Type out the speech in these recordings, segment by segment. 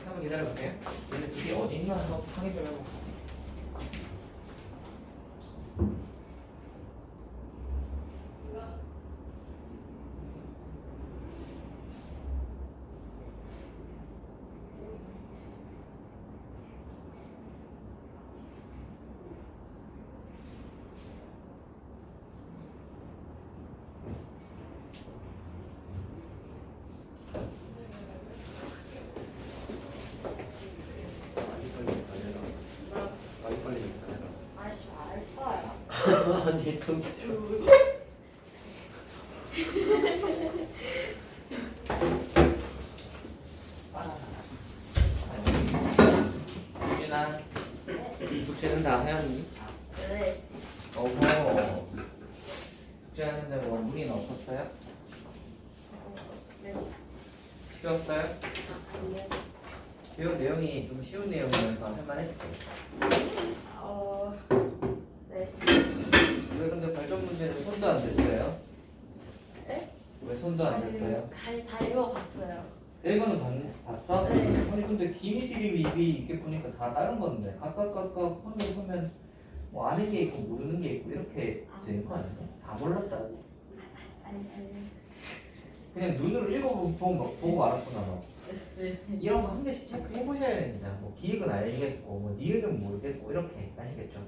한번 기다려보세요. 얘네 둘이 어디 있나 한번 확인 좀 해볼게요. 아씨 알바야. 아니 동주 유진아, 숙제는 다 해왔니? 네. 어허. 숙제하는데 뭐 무리는 없었어요? 네. 쉬웠어요? 아니요. 배운 내용이 좀 쉬운 내용이어서 할만했지. 네. 왜 근데 발전 문제는 손도 안 댔어요? 네? 왜 손도 안 댔어요? 다 읽어봤어요. 1번은 봤어? 네. 아니 근데 기미디비 입이 이렇게 보니까 다 다른 건데 각각 보면 뭐 아는 게 있고 모르는 게 있고 이렇게 되는 거 아니야? 다 몰랐다고. 아니. 그냥 눈으로 보고 알았구나 너. 네. 이런 거 한 개씩 체크해 보셔야 됩니다. 뭐 기획은 알겠고 뭐 니은은 모르겠고 이렇게 아시겠죠?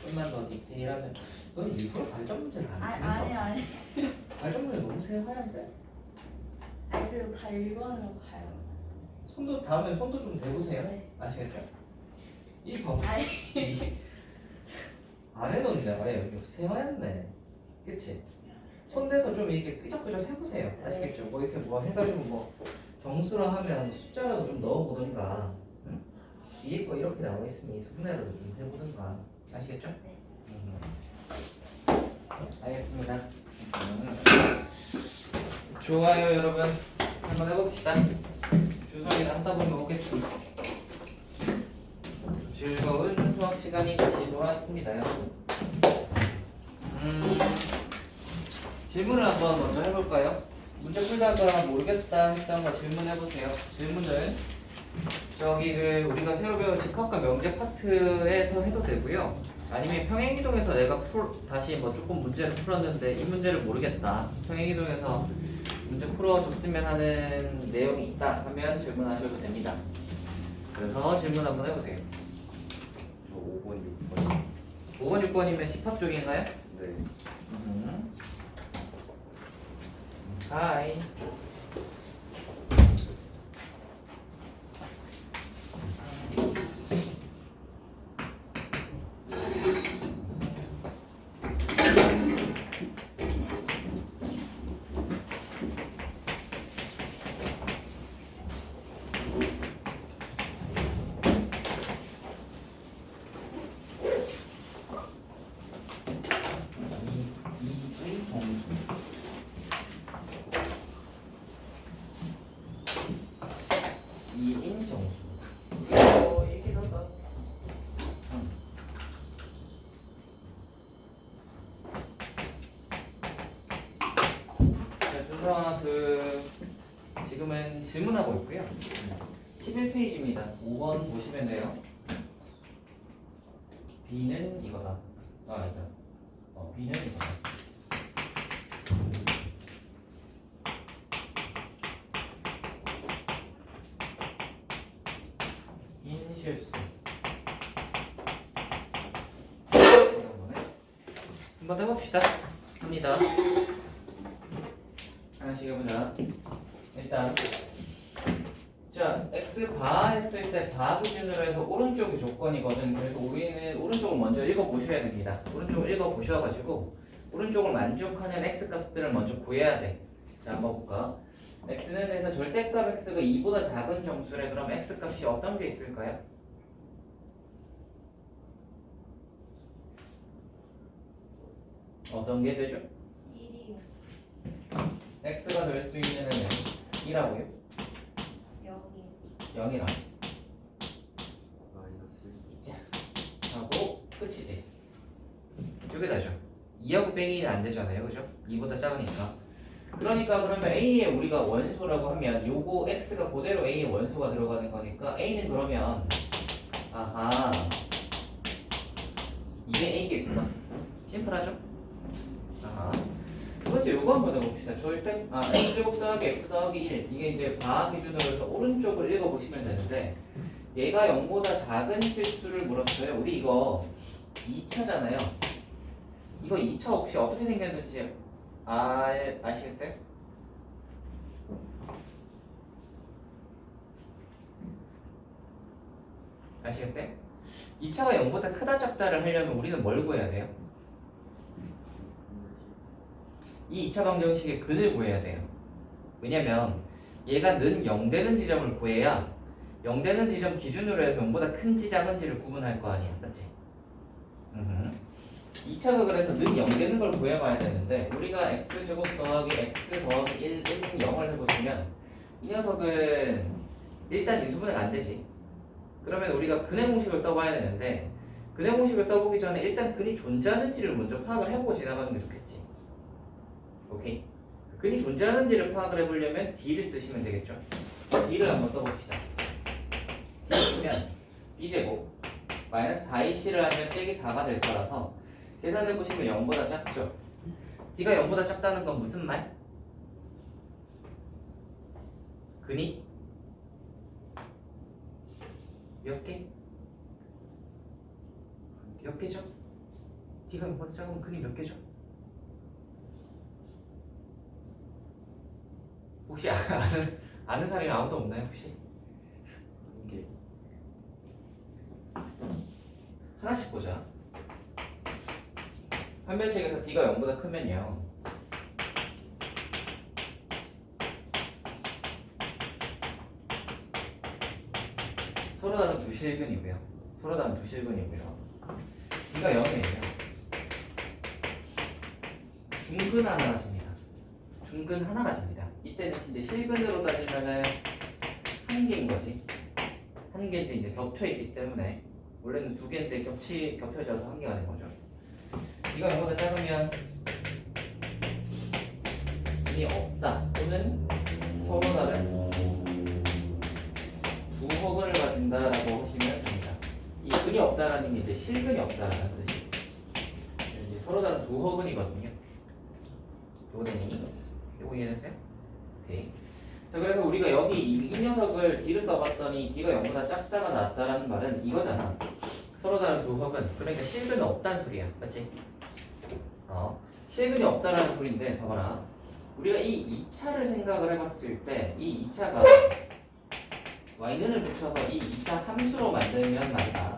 좀만 더 디테일하면 너는 일부러 발전 문제를 안 푸는 거 아니. 발전 문제 너무 세하얀데? 아니 그래도 다 읽어는 봐요. 손도 다음에 손도 좀 대보세요. 네. 아시겠죠? 이 봐. 아니. 안 해놓는데 말이에요. 여기 세하얗네. 그치? 손 대서 좀 이렇게 끄적끄적 해보세요. 아시겠죠? 뭐 이렇게 뭐 해가지고 뭐 정수로 하면 숫자라도 좀 넣어보든가. 응? 뒤에 거 이렇게 나와 있으면 이 수분에라도 좀 해보든가. 아시겠죠? 네. 알겠습니다. 좋아요, 여러분. 한번 해봅시다. 주성이가 하다 보면 오겠지. 즐거운 수학 시간이 다시 돌아왔습니다, 여러분. 질문을 한번 먼저 해볼까요? 문제 풀다가 모르겠다 했던 거 질문해보세요. 질문은 저기 우리가 새로 배운 집합과 명제 파트에서 해도 되고요. 아니면 평행이동에서 내가 다시 뭐 조금 문제를 풀었는데 이 문제를 모르겠다. 평행이동에서 문제 풀어줬으면 하는 내용이 있다 하면 질문하셔도 됩니다. 그래서 질문 한번 해보세요. 5번 6번 5번, 6번이면 집합 쪽인가요? 네 하이. 이인 정수. 이거 얘기를 한다. 자, 준성아 지금은 질문하고 있고요. 11페이지입니다. 5번 보시면 돼요. B는 이거다. 아니다. B는 이거다. 인실수. 한번 해봅시다. 합니다. 하나씩 해보자. 일단 자, x 바 했을 때 바 기준으로 해서 오른쪽이 조건이거든. 그래서 우리는 오른쪽을 먼저 읽어보셔야 됩니다. 오른쪽을 읽어보셔가지고 오른쪽을 만족하는 x 값들을 먼저 구해야 돼. 자, 한번 볼까? x는 해서 절대값 x가 2보다 작은 정수래. 그럼 x 값이 어떤 게 있을까요? 어떤 게 되죠? 1이요. x가 될 수 있는 애는 2라고요? 0이요. 0이라 마이너스 1 하고 끝이지. 이게 다죠. 2하고 빼기는 안 되잖아요, 그죠? 2보다 작으니까. 그러니까 그러면 A에 우리가 원소라고 하면 요거 X가 그대로 A의 원소가 들어가는 거니까 A는 그러면 아하 이게 A겠구나. 심플하죠? 아하. 두 번째 요거 한번 해봅시다. 절대 X제곱 더하기 X 더하기 1 이게 이제 바 기준으로 해서 오른쪽을 읽어보시면 되는데 얘가 0보다 작은 실수를 물었어요. 우리 이거 2차잖아요. 이거 2차 혹시 어떻게 생겼는지 아시겠어요? 아시겠어요? 2차가 0보다 크다 작다를 하려면 우리는 뭘 구해야 돼요? 이 2차 방정식의 근을 구해야 돼요. 왜냐면 얘가 는 0 되는 지점을 구해야 0 되는 지점 기준으로 해서 0보다 큰지 작은지를 구분할 거 아니야. 맞지? 2차가 그래서 는 0 되는 걸 구해봐야 되는데 우리가 x제곱 더하기 x 더하기 1, 1은 0을 해보시면 이 녀석은 일단 인수분해가 안 되지. 그러면 우리가 근의 공식을 써봐야 되는데 근의 공식을 써보기 전에 일단 근이 존재하는지를 먼저 파악을 해보고 지나가는 게 좋겠지. 오케이? 근이 존재하는지를 파악을 해보려면 d를 쓰시면 되겠죠. d를 한번 써봅시다. d 쓰면 b제곱 마이너스 4ac를 하면 빼기 4가 될 거라서 계산해보시면 0보다 작죠. d가 0보다 작다는 건 무슨 말? 근이 몇 개? 몇 개죠? d가 0보다 작으면 근이 몇 개죠? 혹시 아는 사람이 아무도 없나요 혹시? 이게 하나씩 보자. 한 변식에서 d가 0보다 크면요 서로 다른 두 실근이고요. 서로 다른 두 실근이고요. d가 0이에요. 중근 하나가 집니다. 중근 하나가 집니다. 이때는 이제 실근으로 따지면은 한 개인 거지. 한 개인데 이제 겹쳐 있기 때문에 원래는 두 개인데 겹쳐져서 한 개가 된 거죠. 이거 0보다 작으면 근이 없다 또는 서로 다른 두 허근을 가진다라고 하시면 됩니다. 이 근이 없다라는 게 이제 실근이 없다라는 뜻이에요. 이제 서로 다른 두 허근이거든요. 요거는 요거 이해됐어요? 오케이. 자 그래서 우리가 여기 이 녀석을 d를 써봤더니 d가 0보다 작다가 낫다라는 말은 이거잖아. 서로 다른 두 허근. 그러니까 실근이 없다는 소리야. 맞지? 실근이 없다라는 소리인데 봐봐라. 우리가 이 2차를 생각을 해봤을 때 이 2차가 y는을 붙여서 이 2차 함수로 만들면 말이다.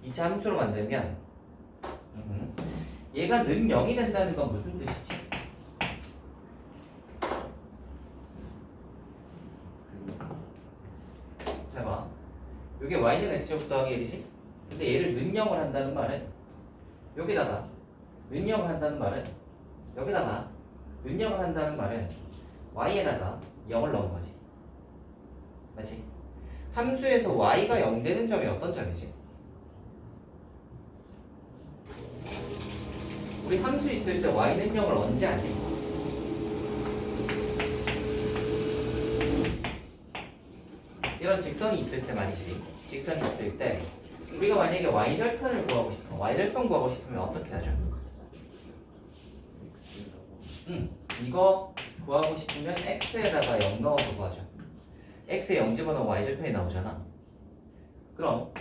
2차 함수로 만들면 얘가 는 0이 된다는 건 무슨 뜻이지? 자 봐. 이게 y는 x제곱 더하기 1이지? 근데 얘를 는 0을 한다는 말은 여기다가 는 0을 한다는 말은 여기다가 는 0을 한다는 말은 y에다가 0을 넣은 거지. 맞지? 함수에서 y가 0 되는 점이 어떤 점이지? 우리 함수 있을 때 y는 0을 언제 안 해? 이런 직선이 있을 때 말이지. 직선이 있을 때 우리가 만약에 y절편을 구하고 싶으면 y절편 구하고 싶으면 어떻게 하죠? 이거 구하고 싶으면 x에다가 0 넣어서 구하죠. x에 0 집어넣으면 y절편이 나오잖아. 그럼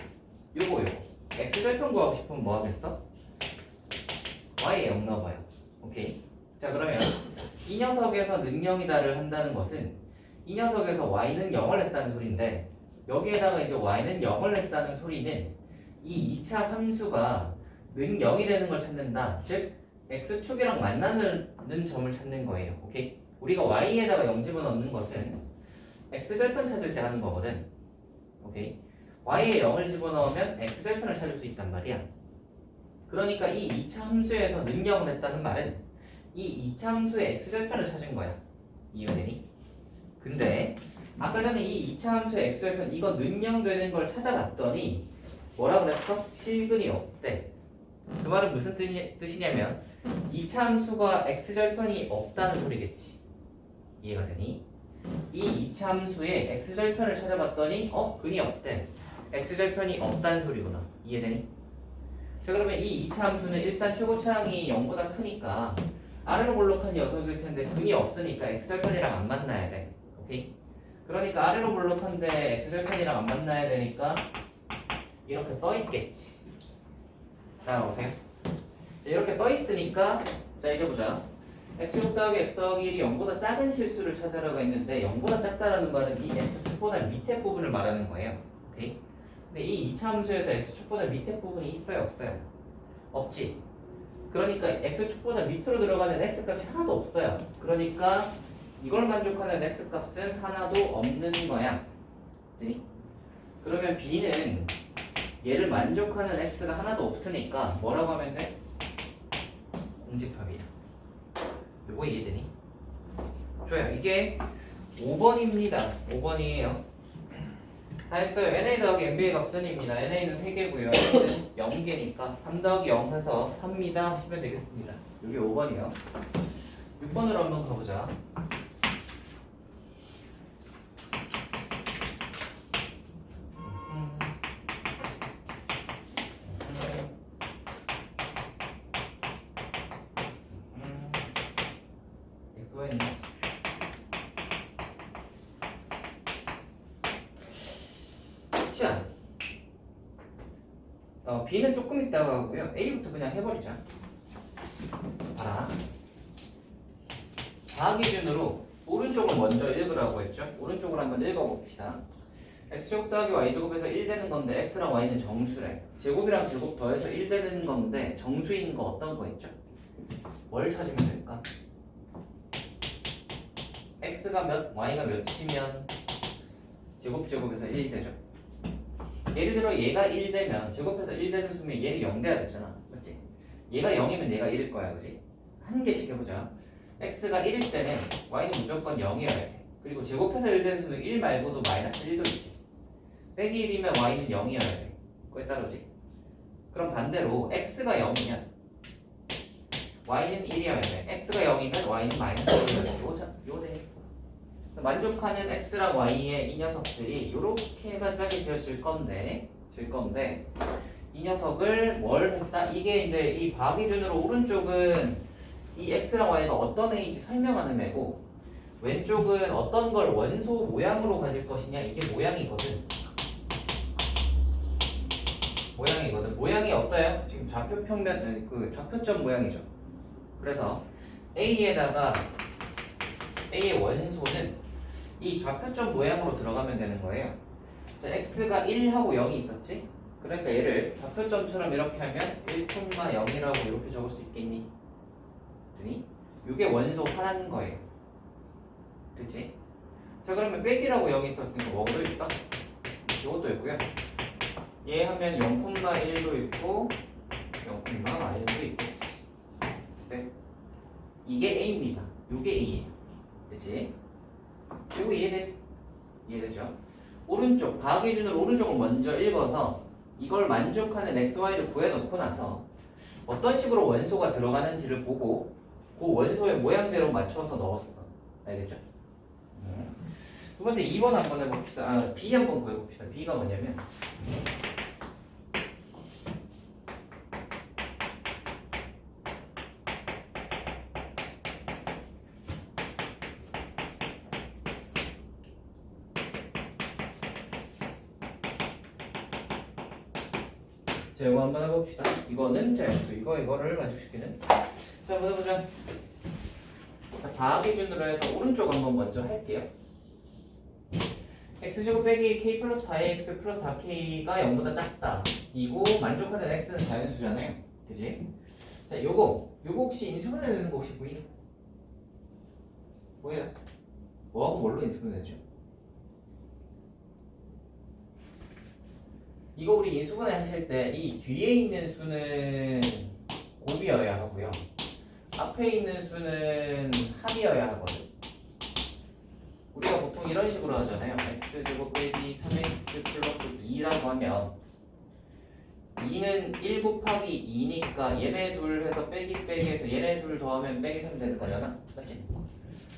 요거 x절편 구하고 싶으면 뭐 하겠어? y에 0 넣어봐요. 오케이. 자 그러면 이 녀석에서 는 0이다를 한다는 것은 이 녀석에서 y는 0을 했다는 소리인데 여기에다가 이제 y는 0을 했다는 소리는 이 2차 함수가 는 0이 되는 걸 찾는다. 즉 x축이랑 만나는 점을 찾는 거예요. 오케이? 우리가 y에다가 0 집어넣는 것은 x절편 찾을 때 하는 거거든. 오케이? y에 0을 집어넣으면 x절편을 찾을 수 있단 말이야. 그러니까 이 2차 함수에서 는 0을 했다는 말은 이 2차 함수의 x절편을 찾은 거야. 이해되니? 근데 아까 전에 이 2차 함수의 x절편 이거 는 0 되는 걸 찾아봤더니 뭐라 그랬어? 실근이 없대. 그 말은 무슨 뜻이냐면 이차함수가 x절편이 없다는 소리겠지. 이해가 되니? 이 이차함수의 x절편을 찾아봤더니 근이 없대. x절편이 없다는 소리구나. 이해되니? 자, 그러면 이 이차함수는 일단 최고차항이 0보다 크니까 아래로 볼록한 녀석일 텐데 근이 없으니까 x절편이랑 안 만나야 돼. 오케이? 그러니까 아래로 볼록한데 x절편이랑 안 만나야 되니까 이렇게 떠 있겠지. 따라오세요. 자, 이렇게 떠 있으니까 자 이제 보자. x6 더하기 x 더하기 1이 0보다 작은 실수를 찾아라가 있는데 0보다 작다라는 말은 이 x축보다 밑에 부분을 말하는 거예요. 오케이? 근데 이 이차함수에서 x축보다 밑에 부분이 있어요, 없어요? 없지. 그러니까 x축보다 밑으로 들어가는 x값이 하나도 없어요. 그러니까 이걸 만족하는 x값은 하나도 없는 거야. 네? 그러면 b는 얘를 만족하는 x가 하나도 없으니까 뭐라고 하면 돼? 공집합이야. 요거 이해되니? 좋아요. 이게 5번입니다. 5번이에요. 다 했어요. NA 더하기 MB의 값선입니다. NA는 3개고요. N은 0개니까 3 더하기 0 해서 3입니다 하시면 되겠습니다. 이게 5번이요. 6번으로 한번 가보자. XY는 자, B는 조금 있다가 하고요. A부터 그냥 해버리자. 봐라. 바 기준으로 오른쪽을 먼저 읽으라고 했죠. 오른쪽을 한번 읽어봅시다. x제곱 더하기 y제곱에서 1 되는 건데 x랑 y는 정수래. 제곱이랑 제곱 더해서 1 되는 건데 정수인 거 어떤 거 있죠? 뭘 찾으면 될까? x가 몇, y가 몇이면 제곱에서 1 되죠. 예를 들어 얘가 1 되면 제곱해서 1 되는 수면 얘는 0 돼야 되잖아. 맞지? 얘가 0이면 얘가 1일 거야. 그지? 한 개씩 해보자. x가 1일 때는 y는 무조건 0이어야 돼. 그리고 제곱해서 1 되는 수는 1 말고도 마이너스 1도 있지. 빼기 1이면 y는 0이어야 돼. 그거에 따르지? 그럼 반대로 x가 0이면 y는 1이어야 돼. x가 0이면 y는 마이너스 1이어야 돼. 요거 돼. 만족하는 x랑 y의 이 녀석들이 요렇게가 짝이 지어질 건데 이 녀석을 뭘 했다? 이게 이제 이 바 기준으로 오른쪽은 이 x랑 y가 어떤 애인지 설명하는 애고 왼쪽은 어떤 걸 원소 모양으로 가질 것이냐 이게 모양이거든. 모양이 어때요? 지금 좌표 평면 그 좌표점 모양이죠. 그래서 A에다가 A의 원소는 이 좌표점 모양으로 들어가면 되는 거예요. 자, x가 1하고 0이 있었지? 그러니까 얘를 좌표점처럼 이렇게 하면 1,0이라고 이렇게 적을 수 있겠니? 이게 원소 하나인 거예요. 됐지? 자, 그러면 빼기라고 0이 있었으니까 뭐도 있어? 이것도 있고요. 얘 하면 0,1도 있고 0,1도 있고. 됐어요? 이게 A입니다. 이게 A예요. 됐지? 이거 이해되죠? 오른쪽, 바 기준으로 오른쪽을 먼저 읽어서 이걸 만족하는 x, y를 구해놓고 나서 어떤 식으로 원소가 들어가는지를 보고 그 원소의 모양대로 맞춰서 넣었어. 알겠죠? 두 번째 2번 한번 해봅시다. B 한번 구해봅시다. B가 뭐냐면 자, 이거 한번 해봅시다. 이거는 자, 이거를 만족시키는. 자, 한번 해보자. 자, 바 기준으로 해서 오른쪽 한번 먼저 할게요. x제곱 빼기 k 플러스 4ax 플러스 4k가 0보다 작다. 이고 만족하는 x는 자연수잖아요. 그지? 자, 요거 혹시 인수분해 되는 거 혹시 보이냐? 뭐야? 뭐하고 뭘로 인수분해 되죠? 이거 우리 인수분해 하실 때 이 뒤에 있는 수는 곱이어야 하고요. 앞에 있는 수는 합이어야 하거든. 우리가 보통 이런 식으로 하잖아요. x제곱 빼기 3x 플러스 2라고 하면 2는 1 곱하기 2니까 얘네 둘 해서 빼기 해서 얘네 둘 더하면 빼기 3 되는 거잖아. 맞지?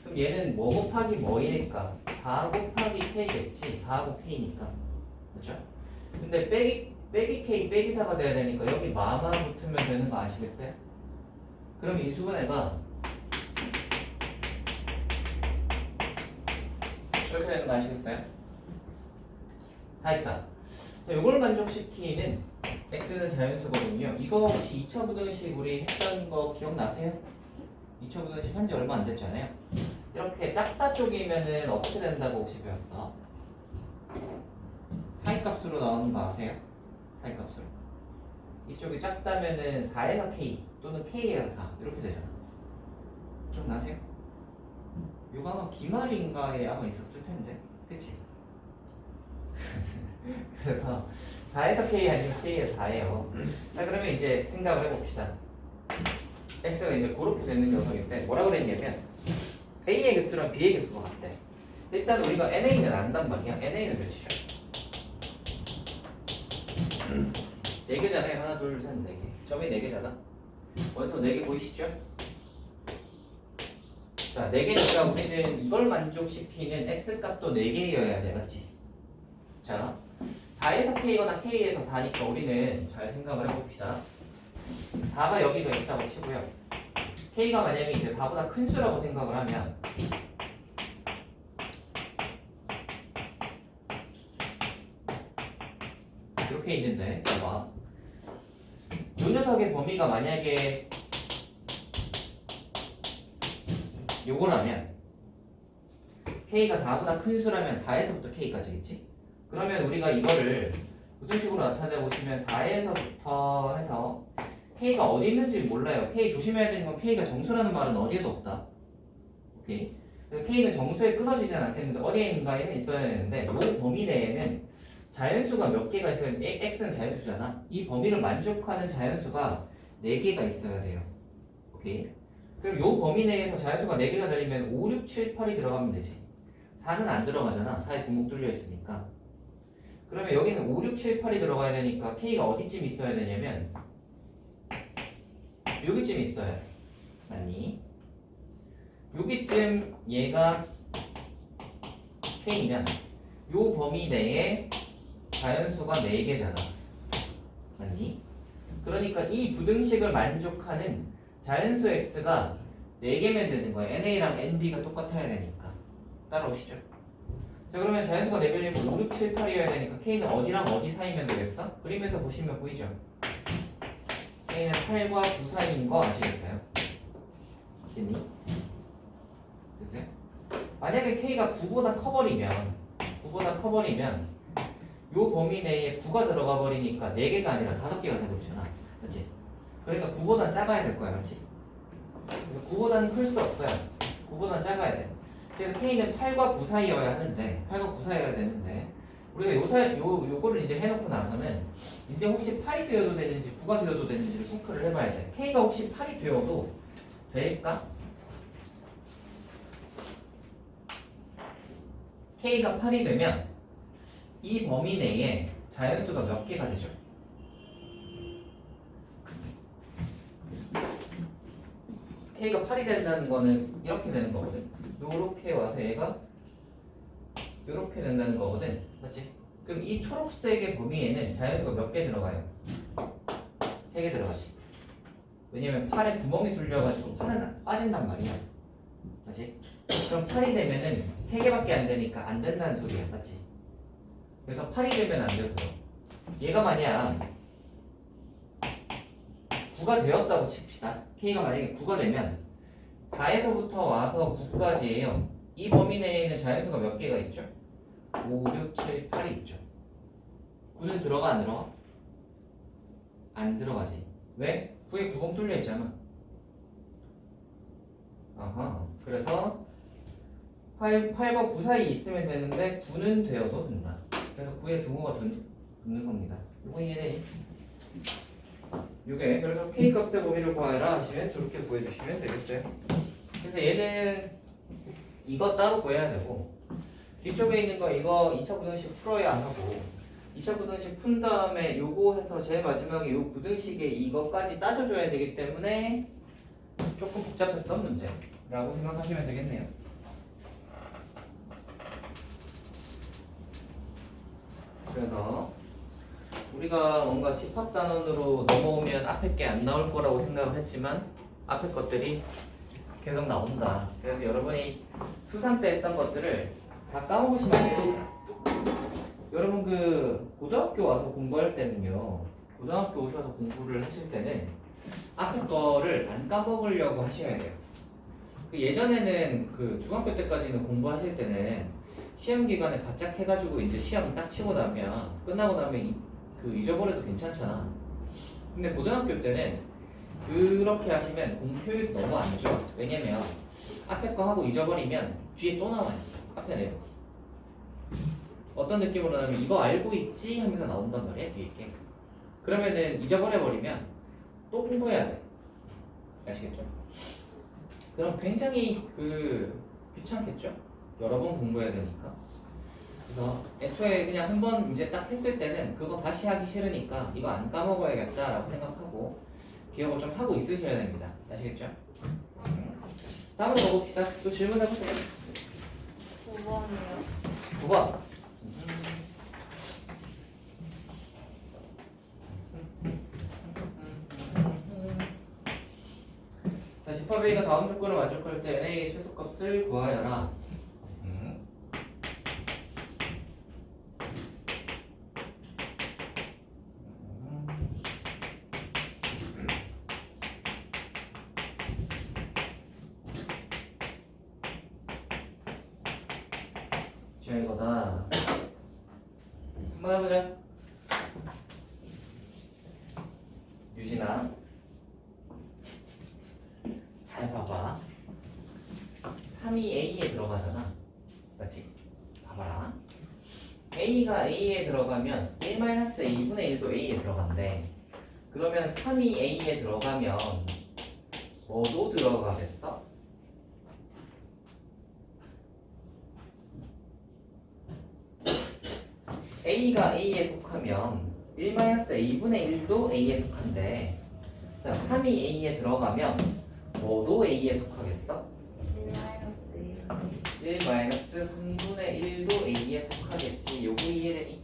그럼 얘는 뭐 곱하기 뭐이니까 4 곱하기 k겠지. 4하고 k니까. 그렇죠? 근데 빼기 k 빼기 4가 돼야 되니까 여기 마만 붙으면 되는 거 아시겠어요? 그럼 인수분해가 이렇게 되는 거 아시겠어요? 다 했다. 자, 이걸 만족시키는 x는 자연수거든요. 이거 혹시 2차 부등식 우리 했던 거 기억나세요? 2차 부등식 한지 얼마 안 됐잖아요. 이렇게 작다 쪽이면은 어떻게 된다고 혹시 배웠어? 사이값으로 나오는 거 아세요? 사이값으로. 이쪽이 작다면은 4에서 k 또는 k에서 4 이렇게 되잖아. 기억나세요? 이거 아마 기말인가에 아마 있었을 텐데, 그치? 그래서 4에서 k 아니면 k에서 4예요. 자, 그러면 이제 생각을 해봅시다. x가 이제 그렇게 되는 녀석인데 뭐라 그랬냐면 a의 개수랑 b의 개수가 같대. 일단 우리가 na는 안단 말이야. na는 몇이죠? 4개잖아요. 하나, 둘, 셋, 4개. 점이 4개잖아. 원소 4개 보이시죠? 자, 4개니까 우리는 이걸 만족시키는 x값도 4개여야 돼. 맞지? 자, 4에서 k거나 k에서 4니까 우리는 잘 생각을 해봅시다. 4가 여기가 있다고 치고요. k가 만약에 이제 4보다 큰 수라고 생각을 하면 이렇게 있는데 봐봐. 요 녀석의 범위가 만약에 요거라면 k가 4보다 큰 수라면 4에서부터 k까지겠지? 그러면 우리가 이거를 어떤 식으로 나타내 보시면 4에서부터 해서 k가 어디 있는지 몰라요. k 조심해야 되는 건 k가 정수라는 말은 어디에도 없다. 오케이. 그래서 k는 정수에 끊어지진 않겠는데 어디에 있는가에는 있어야 되는데 이 범위 내에는 자연수가 몇 개가 있어야 돼? x는 자연수잖아. 이 범위를 만족하는 자연수가 4개가 있어야 돼요. 오케이. 그럼 이 범위 내에서 자연수가 4개가 되려면 5, 6, 7, 8이 들어가면 되지. 4는 안 들어가잖아. 4에 구멍 뚫려 있으니까. 그러면 여기는 5, 6, 7, 8이 들어가야 되니까 k가 어디쯤 있어야 되냐면 여기쯤 있어야 돼. 맞니? 여기쯤 얘가 k면 요 범위 내에 자연수가 4개잖아. 맞니? 그러니까 이 부등식을 만족하는 자연수 x가 4개면 되는 거야. na랑 nb가 똑같아야 되니까. 따라오시죠. 자, 그러면 자연수가 4개면 5, 6, 7, 8이어야 되니까 k는 어디랑 어디 사이면 되겠어? 그림에서 보시면 보이죠? k는 8과 9 사이인 거 아시겠어요? 됐니? 됐어요? 만약에 k가 9보다 커버리면 요 범위 내에 9가 들어가 버리니까 4개가 아니라 5개가 되버리잖아. 그렇지? 그러니까 9보다 작아야 될 거야. 그렇지? 9보다는 클 수 없어요. 9보다 작아야 돼. 그래서 k는 8과 9 사이여야 하는데 8과 9 사이여야 되는데 우리가 요거를 이제 해놓고 나서는 이제 혹시 8이 되어도 되는지 9가 되어도 되는지를 체크를 해봐야 돼. k가 혹시 8이 되어도 될까? k가 8이 되면 이 범위 내에 자연수가 몇 개가 되죠? k가 8이 된다는 거는 이렇게 되는 거거든. 요렇게 와서 얘가 요렇게 된다는 거거든. 맞지? 그럼 이 초록색의 범위에는 자연수가 몇 개 들어가요? 3개 들어가지. 왜냐면 8에 구멍이 뚫려가지고 8은 빠진단 말이야. 맞지? 그럼 8이 되면은 3개밖에 안 되니까 안 된다는 소리야. 맞지? 그래서 8이 되면 안 되고요. 얘가 만약 9가 되었다고 칩시다. k가 만약에 9가 되면 4에서부터 와서 9까지예요. 이 범위 내에는 자연수가 몇 개가 있죠? 5, 6, 7, 8이 있죠. 9는 들어가 안 들어가? 안 들어가지. 왜? 9에 구멍 뚫려 있잖아. 아하. 그래서 8과 9 사이에 있으면 되는데 9는 되어도 된다. 그래서 9에 등호가 붙는 겁니다. 이거 이해되니? 요게 그래서 k값의 범위를 구하라 하시면 저렇게 구해주시면 되겠어요. 그래서 얘는 이거 따로 구해야 되고 뒤쪽에 있는 거 이거 2차 부등식 풀어야 하고 2차 부등식 푼 다음에 요거 해서 제일 마지막에 요 부등식에 이것까지 따져줘야 되기 때문에 조금 복잡했던 문제라고 생각하시면 되겠네요. 그래서 우리가 뭔가 집합단원으로 넘어오면 앞에 게 안 나올 거라고 생각을 했지만 앞에 것들이 계속 나온다. 그래서 여러분이 수상 때 했던 것들을 다 까먹으시면 안 됩니다. 여러분 그 고등학교 와서 공부할 때는요, 고등학교 오셔서 공부를 하실 때는 앞에 거를 안 까먹으려고 하셔야 돼요. 그 예전에는 그 중학교 때까지는 공부하실 때는 시험 기간에 바짝 해가지고 이제 시험 딱 치고 나면 끝나고 나면 그 잊어버려도 괜찮잖아. 근데 고등학교 때는 그렇게 하시면 공부 효율이 너무 안 좋아. 왜냐면 앞에 거 하고 잊어버리면 뒤에 또 나와요. 앞에 내용. 어떤 느낌으로 나면 이거 알고 있지 하면서 나온단 말이야 뒤에 게. 그러면은 잊어버려 버리면 또 공부해야 돼. 아시겠죠? 그럼 굉장히 귀찮겠죠? 여러 번 공부해야 되니까. 그래서 애초에 그냥 한 번 이제 딱 했을 때는 그거 다시 하기 싫으니까 이거 안 까먹어야겠다라고 생각하고 기억을 좀 하고 있으셔야 됩니다. 아시겠죠? 다음으로 가봅시다. 또 질문해보세요. 9번이요. 9번. 자, 집합A가 다음 조건을 만족할 때 NA의 최소값을 구하여라. 자, 이거다. 한번 해보자. 유진아, 잘 봐봐. 3이 A에 들어가잖아. 맞지? 봐봐라. A가 A에 들어가면 1-A분의 1도 A에 들어간대. 그러면 3이 A에 들어가면 뭐도 들어가겠어? A가 A에 속하면 1-A분의 1도 A에 속한데, 자, 3이 A에 들어가면 뭐도 A에 속하겠어? 1-1. 1-3분의 1도 A에 속하겠지. 요거 이해되니?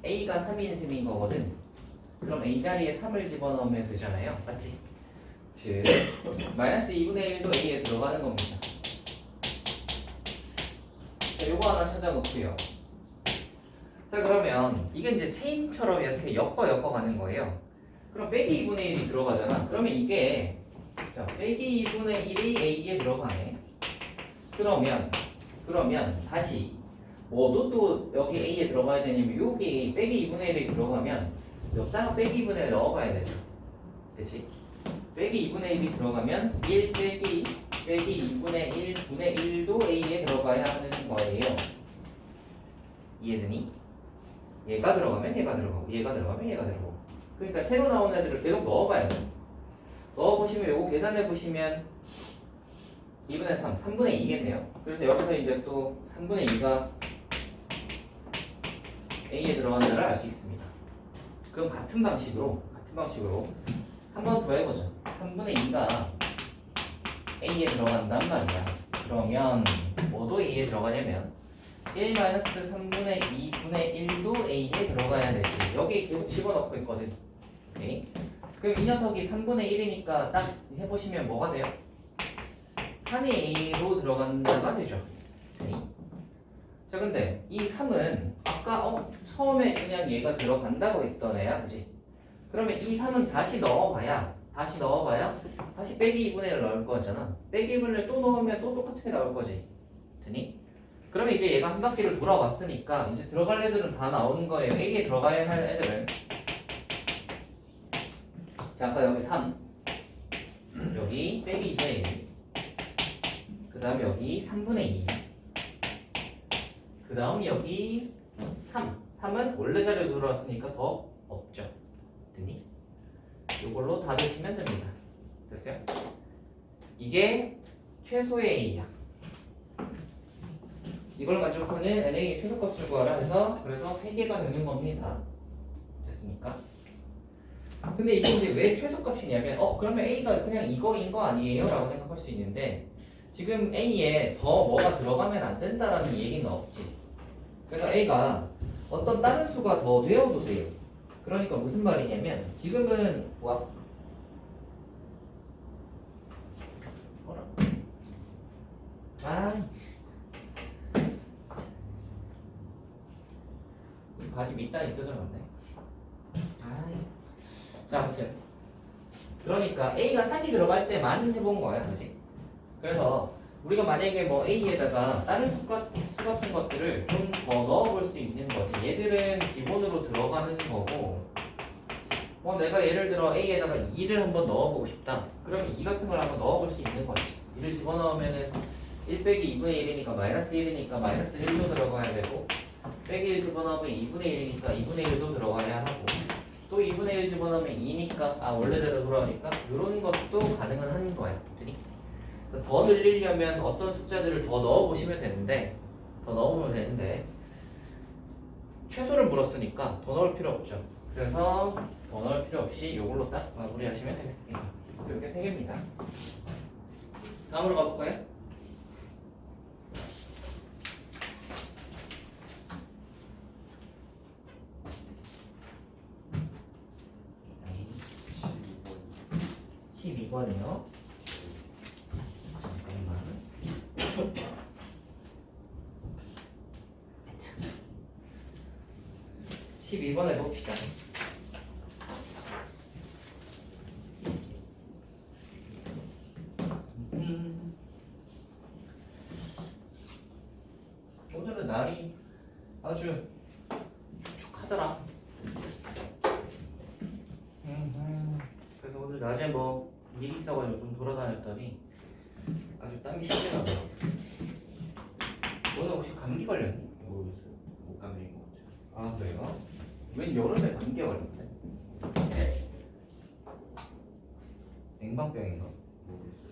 A가 3인 셈인 거거든. 그럼 A 자리에 3을 집어넣으면 되잖아요. 맞지? 즉, -2분의 1도 A에 들어가는 겁니다. 자, 요거 하나 찾아놓고요. 자, 그러면 이게 이제 체인처럼 이렇게 엮어 가는 거예요. 그럼 빼기 2분의 1이 들어가잖아. 그러면 이게, 자, 빼기 2분의 1이 A에 들어가네. 그러면 다시 뭐도 또 여기 A에 들어가야 되냐면 여기 빼기 2분의 1이 들어가면 여기다가 빼기 2분의 1 넣어봐야 되죠. 그치? 빼기 2분의 1이 들어가면 1 빼기 2분의 1 분의 1도 A에 들어가야 하는 거예요. 이해되니? 얘가 들어가면 얘가 들어가고 얘가 들어가면 얘가 들어가고, 그러니까 새로 나온 애들을 계속 넣어봐야 돼. 넣어보시면 요거 계산해보시면 2분의 3, 3분의 2겠네요. 그래서 여기서 이제 또 3분의 2가 A에 들어간다를 알 수 있습니다. 그럼 같은 방식으로 한 번 더 해보죠. 3분의 2가 A에 들어간단 말이야. 그러면 뭐도 A에 들어가냐면 1-3분의 2분의 1도 A에 들어가야 되지. 여기 계속 집어넣고 있거든. 오케이? 그럼 이 녀석이 3분의 1이니까 딱 해보시면 뭐가 돼요? 3이 A로 들어간다가 되죠. 오케이? 자, 근데 이 3은 아까 처음에 그냥 얘가 들어간다고 했던 애야, 그지? 그러면 이 3은 다시 넣어봐야 다시 빼기 2분의 1을 넣을 거잖아. 빼기 2분의 1을 또 넣으면 또 똑같은 게 나올 거지. 되니? 그러면 이제 얘가 한 바퀴를 돌아왔으니까 이제 들어갈 애들은 다 나오는 거예요. A에 들어가야 할 애들은. 자, 아까 여기 3, 여기 빼기 2분의 1, 그 다음 여기 3분의 2, 그 다음 여기 3은 원래 자리로 돌아왔으니까 더 없죠. 됐니? 이걸로 다 되시면 됩니다. 됐어요? 이게 최소의 A야. 이걸 만족하는 NA의 최소값을 구하라 해서 그래서 3개가 되는 겁니다. 됐습니까? 근데 이게 이제 왜 최소값이냐면 그러면 A가 그냥 이거인 거 아니에요? 라고 생각할 수 있는데 지금 A에 더 뭐가 들어가면 안 된다라는 얘기는 없지. 그래서 A가 어떤 다른 수가 더 되어도 돼요. 그러니까 무슨 말이냐면 지금은 뭐야? 이 밭이 밑단이 뜯어졌네. 자, 아무튼 그러니까 A가 3이 들어갈 때만 해본 거야, 그렇지? 그래서 우리가 만약에 뭐 A에다가 다른 수 같은 것들을 좀 더 넣어볼 수 있는 거지. 얘들은 기본으로 들어가는 거고 내가 예를 들어 A에다가 2를 한번 넣어보고 싶다. 그러면 2 같은 걸 한번 넣어볼 수 있는 거지. 2를 집어넣으면은 1 빼기 2분의 1이니까 마이너스 1이니까 마이너스 1도 들어가야 되고 빼기 1 집어넣으면 2분의 1이니까 2분의 1도 들어가야 하고 또 2분의 1 집어넣으면 2니까 원래대로 돌아오니까 이런 것도 가능은 한 거야. 더 늘리려면 어떤 숫자들을 더 넣어보시면 되는데 더 넣으면 되는데 최소를 물었으니까 더 넣을 필요 없죠. 그래서 더 넣을 필요 없이 이걸로 딱 마무리하시면 되겠습니다. 이렇게 3개입니다. 다음으로 가볼까요? 번 12번이요. 잠깐만. 12번 해봅시다. 오늘은 날이 아주 축축하더라. 그래서 오늘 낮에 뭐 일이 있어가지고 좀 돌아다녔더니 아주 땀이 시리더라고. 오늘 혹시 감기 걸렸니? 모르겠어요. 못 가는 것 같아요. 아 그래요? 웬 여름에 감기 걸렸대? 냉방병인가? 모르겠어요.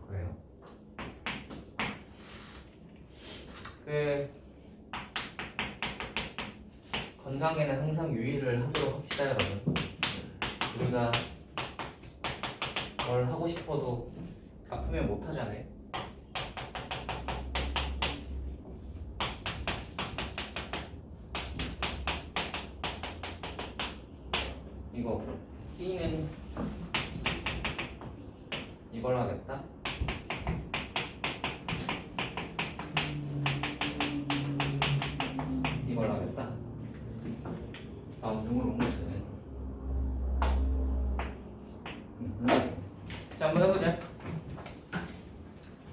그래요? 그 건강에는 항상 유의를 하도록 합시다 여러분. 우리가 뭘 하고 싶어도 아프면 못 하잖아요. 이거 C는 이걸 하겠다. 이걸 하겠다. 다음 중으로 옮겨쓰네. 자, 한번 해보자.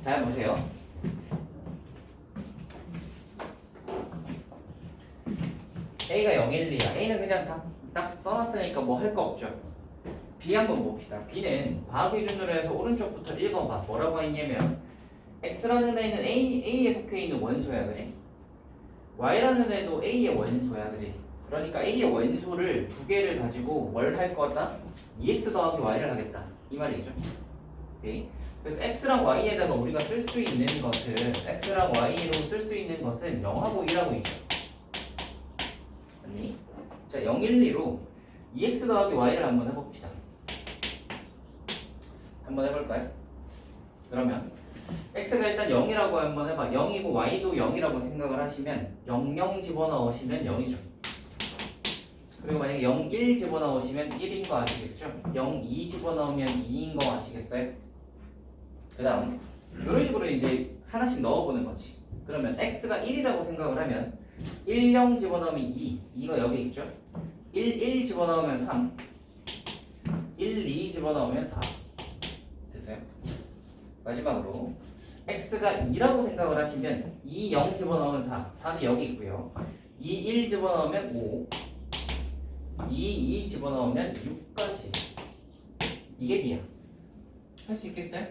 잘 보세요. A가 0, 1, 2야. A는 그냥 딱 써놨으니까 뭐 할 거 없죠. B 한번 봅시다. B는 과학 기준으로 해서 오른쪽부터 읽어봐. 뭐라고 했냐면 X라는 애는 A에 속해 있는 원소야, 그지? Y라는 애도 A의 원소야, 그지? 그러니까 A의 원소를 두 개를 가지고 뭘 할 거다? 2X 더하기 Y를 하겠다. 이 말이죠. 오케이? 그래서 X랑 Y에다가 우리가 쓸 수 있는 것은 X랑 Y로 쓸 수 있는 것은 0하고 1하고 있죠. 아니? 자, 0, 1, 2로 2X 더하기 Y를 한번 해봅시다. 한번 해볼까요? 그러면 X가 일단 0이라고 한번 해봐. 0이고 Y도 0이라고 생각을 하시면 0, 0 집어넣으시면 0이죠. 그리고 만약에 0, 1 집어넣으시면 1인 거 아시겠죠? 0, 2 집어넣으면 2인 거 아시겠어요? 그 다음 이런 식으로 이제 하나씩 넣어보는 거지. 그러면 X가 1이라고 생각을 하면 1, 0 집어넣으면 2, 2가 여기 있죠? 1, 1 집어넣으면 3, 1, 2 집어넣으면 4. 됐어요? 마지막으로 X가 2라고 생각을 하시면 2, 0 집어넣으면 4, 4는 여기 있고요. 2, 1 집어넣으면 5, 2, 2 집어넣으면 6까지. 이게 B야. 할 수 있겠어요?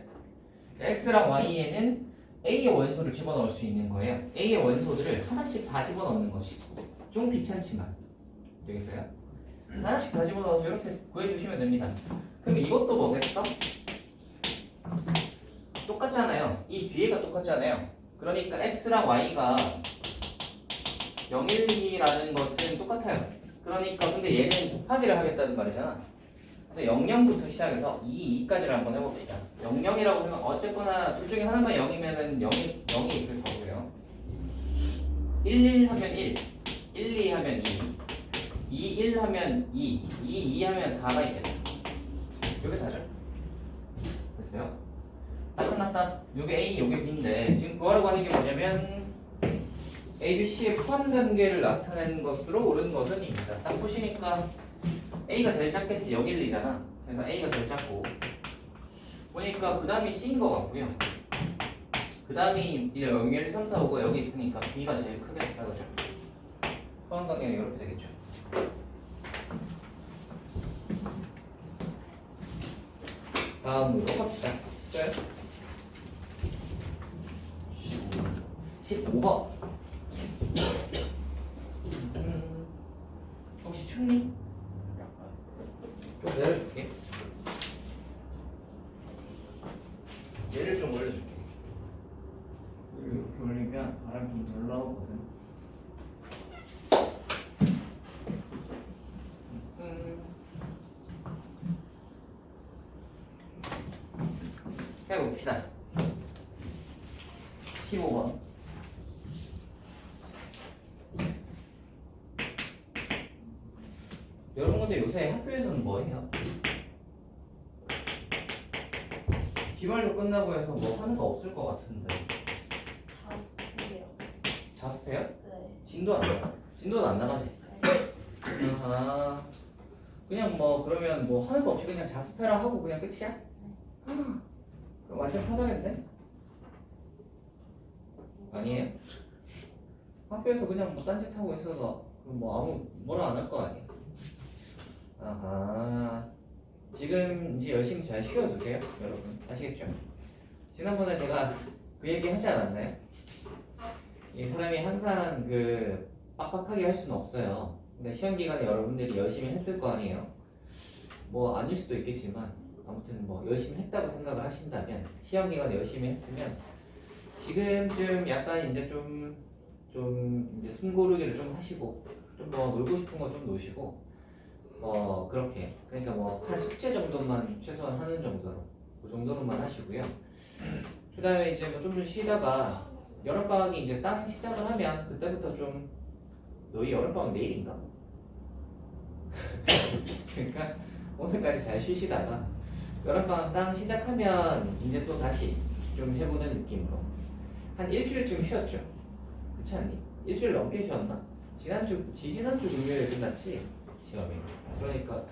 X랑 Y에는 A의 원소를 집어넣을 수 있는 거예요. A의 원소들을 하나씩 다 집어넣는 것이 좀 귀찮지만 되겠어요? 하나씩 다 집어넣어서 이렇게 구해주시면 됩니다. 그럼 이것도 뭐겠어? 똑같잖아요. 이 뒤에가 똑같잖아요. 그러니까 x랑 y가 0, 1, 2라는 것은 똑같아요. 그러니까 근데 얘는 곱하기를 하겠다는 말이잖아. 그래서 0,0부터 시작해서 2, 2까지를 한번 해봅시다. 0, 0이라고 생각, 어쨌거나 둘 중에 하나만 0이면은 0이 있을 거고요. 1, 1 하면 1, 1, 2 하면 2, 2, 1 하면 2, 2, 2 하면 4가 있겠다. 요게 다죠. 됐어요? 다 끝났다. 요게 A, 요게 B인데 지금 그거라고 하는 게 뭐냐면 A, B, C의 포함 관계를 나타내는 것으로 옳은 것은입니다. 딱 보시니까 A가 제일 작겠지. 0, 1, 2잖아. 그래서 A가 제일 작고 보니까 그 다음이 C인 것 같고요. 그 다음이 0, 1, 2, 3, 4, 5가 여기 있으니까 B가 제일 크겠다. 그죠? 포함 관계가 이렇게 되겠죠. 다음으로 갑시다. 숫자요? 15번. 혹시 춥니? 약간 좀 내려줄게. 얘를 좀 올려줄게. 얘를 이렇게 올리면 바람 좀 덜 나오거든. 해봅시다. 15번. 여러분 근데 요새 학교에서는 뭐 해요? 기말로 끝나고 해서 뭐 하는 거 없을 것 같은데. 자습해요. 자습해요? 네. 진도 안 나가? 진도는 안 나가지? 아하. 그냥 뭐 그러면 뭐 하는 거 없이 그냥 자습해라 하고 그냥 끝이야? 그럼 완전 편하겠네? 아니에요? 학교에서 그냥 뭐 딴짓하고 있어서 뭐 아무 뭐라 안 할 거 아니야? 아하. 지금 이제 열심히 잘 쉬어두세요, 여러분. 아시겠죠? 지난번에 제가 그 얘기 하지 않았나요? 이 사람이 항상 그 빡빡하게 할 수는 없어요. 근데 시험 기간에 여러분들이 열심히 했을 거 아니에요? 뭐 아닐 수도 있겠지만 아무튼 뭐 열심히 했다고 생각을 하신다면 시험 기간에 열심히 했으면 지금쯤 약간 이제 좀 이제 숨 고르기를 좀 하시고 좀 뭐 놀고 싶은 거 좀 노시고 그렇게 그러니까 뭐 할 숙제 정도만 최소한 하는 정도로 그 정도로만 하시고요. 그다음에 이제 뭐 좀 쉬다가 여름방학이 이제 딱 시작을 하면 그때부터 좀 너희 여름방학 내일인가? 그러니까 오늘까지 잘 쉬시다가 여름방학 딱 시작하면 이제 또 다시 좀 해보는 느낌으로 한 일주일쯤 쉬었죠. 그렇지 않니? 일주일 넘게 쉬었나? 지지난주 금요일에 끝났지 시험이. 그러니까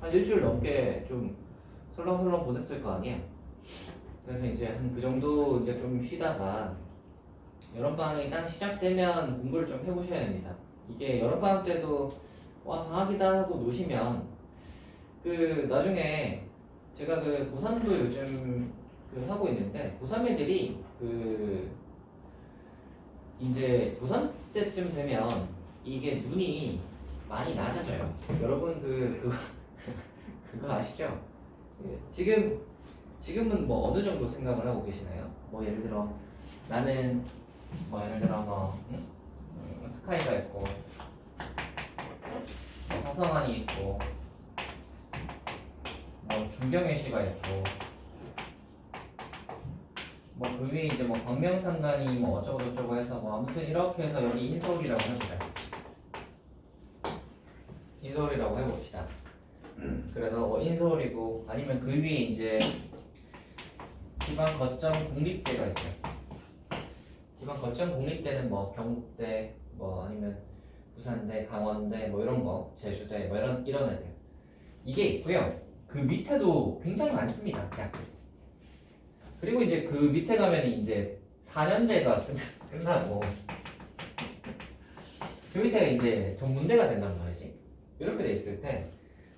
한 일주일 넘게 좀 설렁설렁 보냈을 거 아니야. 그래서 이제 한 그 정도 이제 좀 쉬다가 여름방학이 딱 시작되면 공부를 좀 해보셔야 됩니다. 이게 여름방학 때도 와 방학이다 하고 노시면 그 나중에 제가 그 고3도 요즘 그 하고 있는데 고3 애들이 그 이제 고3 때쯤 되면 이게 눈이 많이 낮아져요. 여러분 그거 아시죠? 지금은 뭐 어느 정도 생각을 하고 계시나요? 뭐 예를 들어 나는 뭐 예를 들어 뭐 스카이가 있고 사성환이 있고 뭐 중경혜 씨가 있고 뭐 그 위에 이제 뭐 광명상간이 뭐 어쩌고 저쩌고 해서 뭐 아무튼 이렇게 해서 여기 인서울이라고 해보자. 인서울이라고 해봅시다. 그래서 뭐 인서울이고 아니면 그 위에 이제 지방 거점 국립대가 있죠. 지방 거점 국립대는 뭐 경북대 뭐 아니면 부산대, 강원대 뭐 이런 거, 제주대 뭐 이런 애들 이게 있고요. 그 밑에도 굉장히 많습니다. 대학교. 그리고 이제 그 밑에 가면 이제 4년제가 끝나고 그 밑에가 이제 전문대가 된단 말이지. 이렇게 돼 있을 때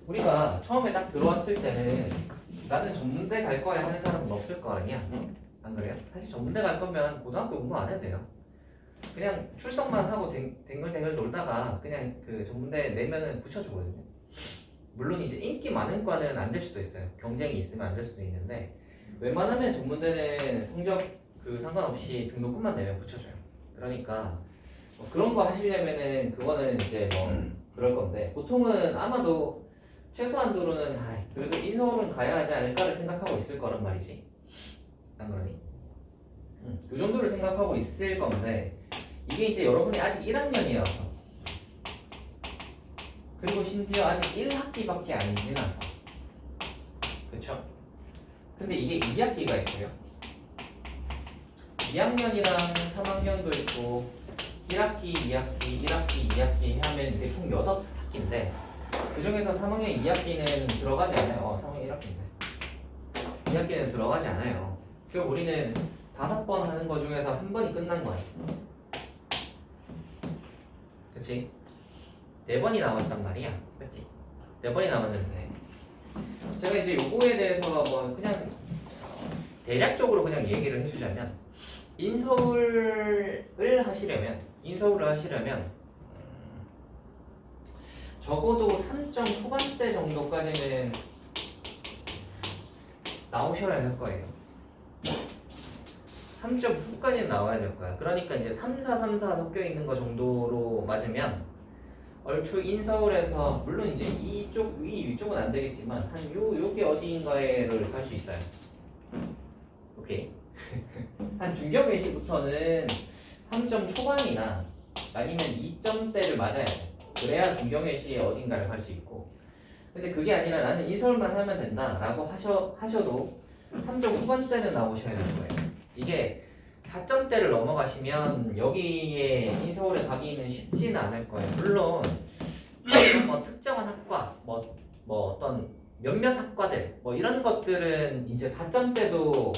우리가 처음에 딱 들어왔을 때는 나는 전문대 갈 거야 하는 사람은 없을 거 아니야. 안 그래요? 사실 전문대 갈 거면 고등학교 공부 안 해도 돼요. 그냥 출석만 하고 댕글댕글 놀다가 그냥 그 전문대 내면은 붙여주거든요. 물론 이제 인기 많은 과는 안 될 수도 있어요. 경쟁이 있으면 안 될 수도 있는데 웬만하면 전문대는 성적 그 그 상관없이 등록금만 내면 붙여줘요. 그러니까 뭐 그런 거 하시려면은 그거는 이제 뭐 그럴 건데 보통은 아마도 최소한도로는 그래도 인서울은 가야 하지 않을까를 생각하고 있을 거란 말이지. 안 그러니? 그 정도를 생각하고 있을 건데 이게 이제 여러분이 아직 1학년이어서 그리고 심지어 아직 1학기밖에 안 지나서 그쵸? 근데 이게 2학기가 있고요. 2학년이랑 3학년도 있고 1학기, 2학기, 1학기, 2학기 하면 이게 총 6학기인데 그 중에서 3학년 2학기는 들어가지 않아요. 3학년 1학기인데 2학기는 들어가지 않아요. 그럼 우리는 5번 하는 거 중에서 한 번이 끝난 거야. 그치? 4번이 남았단 말이야. 그치? 4번이 남았는데 제가 이제 요거에 대해서 뭐 그냥 대략적으로 그냥 얘기를 해주자면 인서울을 하시려면 적어도 3점 후반대 정도까지는 나오셔야 할 거예요. 3점 후까지는 나와야 될 거야. 그러니까 이제 3, 4, 3, 4 섞여 있는 거 정도로 맞으면 얼추 인서울에서 물론 이제 이쪽 위쪽은 안 되겠지만 한 요게 어디인가에를 갈 수 있어요. 오케이. 한 중경외시부터는 3점 초반이나 아니면 2점대를 맞아야 돼. 그래야 중경외시에 어딘가를 갈 수 있고. 근데 그게 아니라 나는 인서울만 하면 된다라고 하셔도 3점 후반대는 나오셔야 되는 거예요. 이게 4점대를 넘어가시면 여기에 인서울에 가기는 쉽지는 않을 거예요. 물론 뭐 특정한 학과, 뭐 어떤 몇몇 학과들, 뭐 이런 것들은 이제 4점대도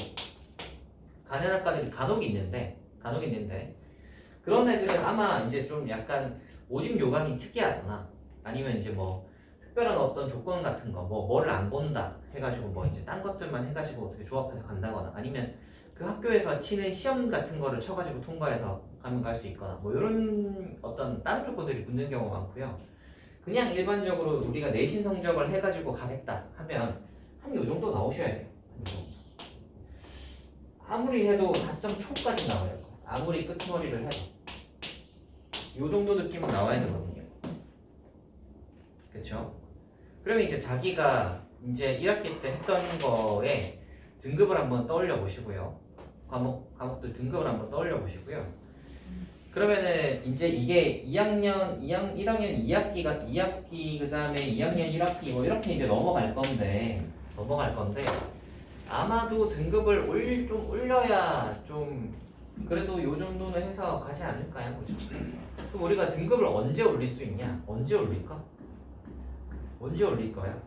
가는 학과들이 간혹 있는데 그런 애들은 아마 이제 좀 약간 모집 요강이 특이하거나 아니면 이제 뭐 특별한 어떤 조건 같은 거, 뭐 뭐를 안 본다 해가지고 뭐 이제 딴 것들만 해가지고 어떻게 조합해서 간다거나 아니면 그 학교에서 치는 시험 같은 거를 쳐가지고 통과해서 가면 갈 수 있거나 뭐 이런 어떤 다른 조건들이 붙는 경우가 많고요. 그냥 일반적으로 우리가 내신 성적을 해가지고 가겠다 하면 한 요 정도 나오셔야 돼요. 아무리 해도 4점 초까지 나와야 돼요. 아무리 끝머리를 해도 요 정도 느낌은 나와야 되거든요. 그쵸? 그러면 이제 자기가 이제 1학기 때 했던 거에 등급을 한번 떠올려 보시고요. 과목들 등급을 한번 떠올려 보시고요. 그러면은 이제 이게 1학년 2학기 그 다음에 2학년 1학기 뭐 이렇게 이제 넘어갈 건데 아마도 등급을 좀 올려야 좀 그래도 요 정도는 해서 가지 않을까요? 그죠? 그럼 우리가 등급을 언제 올릴 수 있냐? 언제 올릴까? 언제 올릴 거야?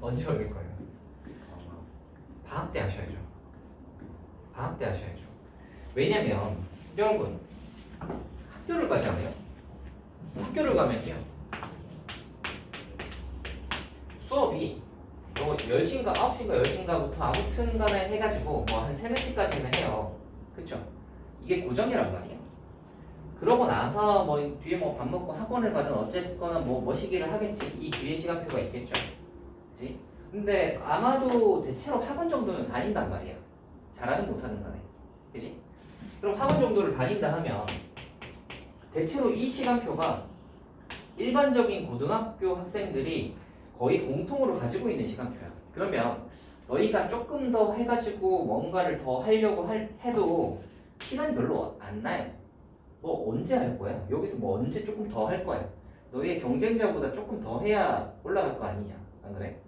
언제 올릴 거예요? 방학 때 하셔야죠. 방학 때 하셔야죠. 왜냐면 여러분 학교를 가잖아요. 학교를 가면요 수업이 뭐 10시인가 9시인가 10시인가부터 아무튼 간에 해가지고 뭐 한 3, 4시까지는 해요. 그쵸? 이게 고정이란 말이에요. 그러고 나서 뭐 뒤에 뭐 밥 먹고 학원을 가든 어쨌거나 뭐 시기를 하겠지. 이 뒤에 시간표가 있겠죠. 그치? 근데 아마도 대체로 학원 정도는 다닌단 말이야. 잘하든 못하든 간에. 그치? 그럼 학원 정도를 다닌다 하면 대체로 이 시간표가 일반적인 고등학교 학생들이 거의 공통으로 가지고 있는 시간표야. 그러면 너희가 조금 더 해가지고 뭔가를 더 하려고 해도 시간이 별로 안 나요. 뭐 언제 할 거야? 여기서 뭐 언제 조금 더 할 거야? 너희의 경쟁자보다 조금 더 해야 올라갈 거 아니냐? 안 그래?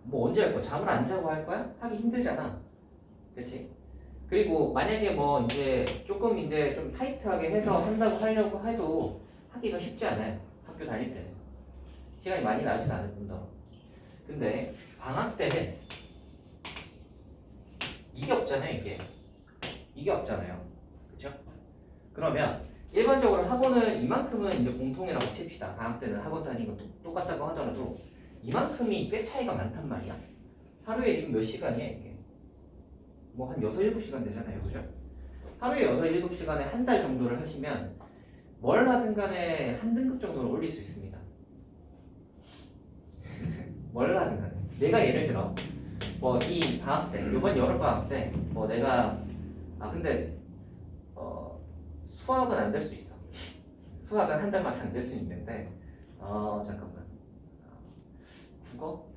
뭐 언제 할 거야? 잠을 안 자고 할 거야? 하기 힘들잖아. 그치? 그리고 만약에 뭐 이제 조금 이제 좀 타이트하게 해서 한다고 하려고 해도 하기가 쉽지 않아요. 학교 다닐 때는. 시간이 많이 나진 않을 뿐더러. 근데 방학 때는 이게 없잖아요. 이게 없잖아요. 그쵸? 그러면 일반적으로 학원은 이만큼은 이제 공통이라고 칩시다. 방학 때는 학원 다니는 거 똑같다고 하더라도 이만큼이 꽤 차이가 많단 말이야. 하루에 지금 몇 시간이야 이게? 뭐 한 6, 7시간 되잖아요. 그죠? 하루에 6, 7시간에 한 달 정도를 하시면 뭘 하든 간에 한 등급 정도는 올릴 수 있습니다. 뭘 하든 간에. 내가 예를 들어 뭐 이 방학 때, 이번 여름 방학 때 뭐 내가 아 근데 수학은 안 될 수 있어. 수학은 한 달만 안 될 수 있는데 잠깐만. 국어?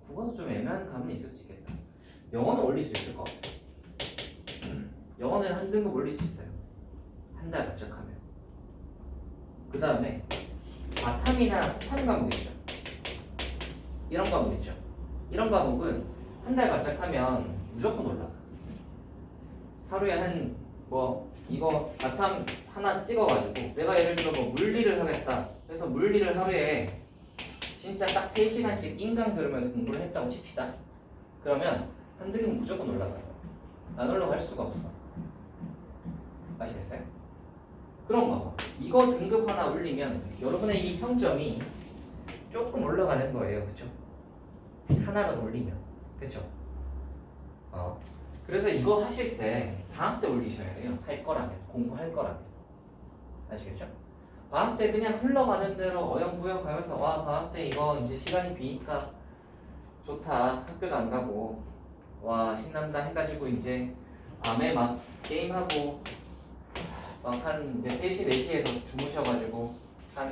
국어도 좀 애매한 감이 있을 수 있겠다. 영어는 올릴 수 있을 것 같아. 영어는 한 등급 올릴 수 있어요. 한 달 바짝하면. 그 다음에 바탐이나 사탐 과목 있죠. 이런 과목 있죠. 이런 과목은 한 달 바짝하면 무조건 올라가. 하루에 한 이거 바탐 하나 찍어가지고 내가 예를 들어 물리를 하겠다. 그래서 물리를 하루에 진짜 딱 3시간씩 인강 들으면서 공부를 했다고 칩시다. 그러면 한 등급 무조건 올라가요. 안 올라갈 수가 없어. 아시겠어요? 그런가 봐. 이거 등급 하나 올리면 여러분의 이 평점이 조금 올라가는 거예요. 그쵸? 하나라도 올리면. 그쵸? 그래서 이거 하실 때 방학 때 올리셔야 돼요. 할 거라면. 공부할 거라면. 아시겠죠? 방학 때 그냥 흘러가는 대로 어영부영 가면서 와 방학 때 이거 이제 시간이 비니까 좋다. 학교도 안 가고 와 신난다 해가지고 이제 밤에 막 게임하고 막 한 이제 3시, 4시에서 주무셔가지고 한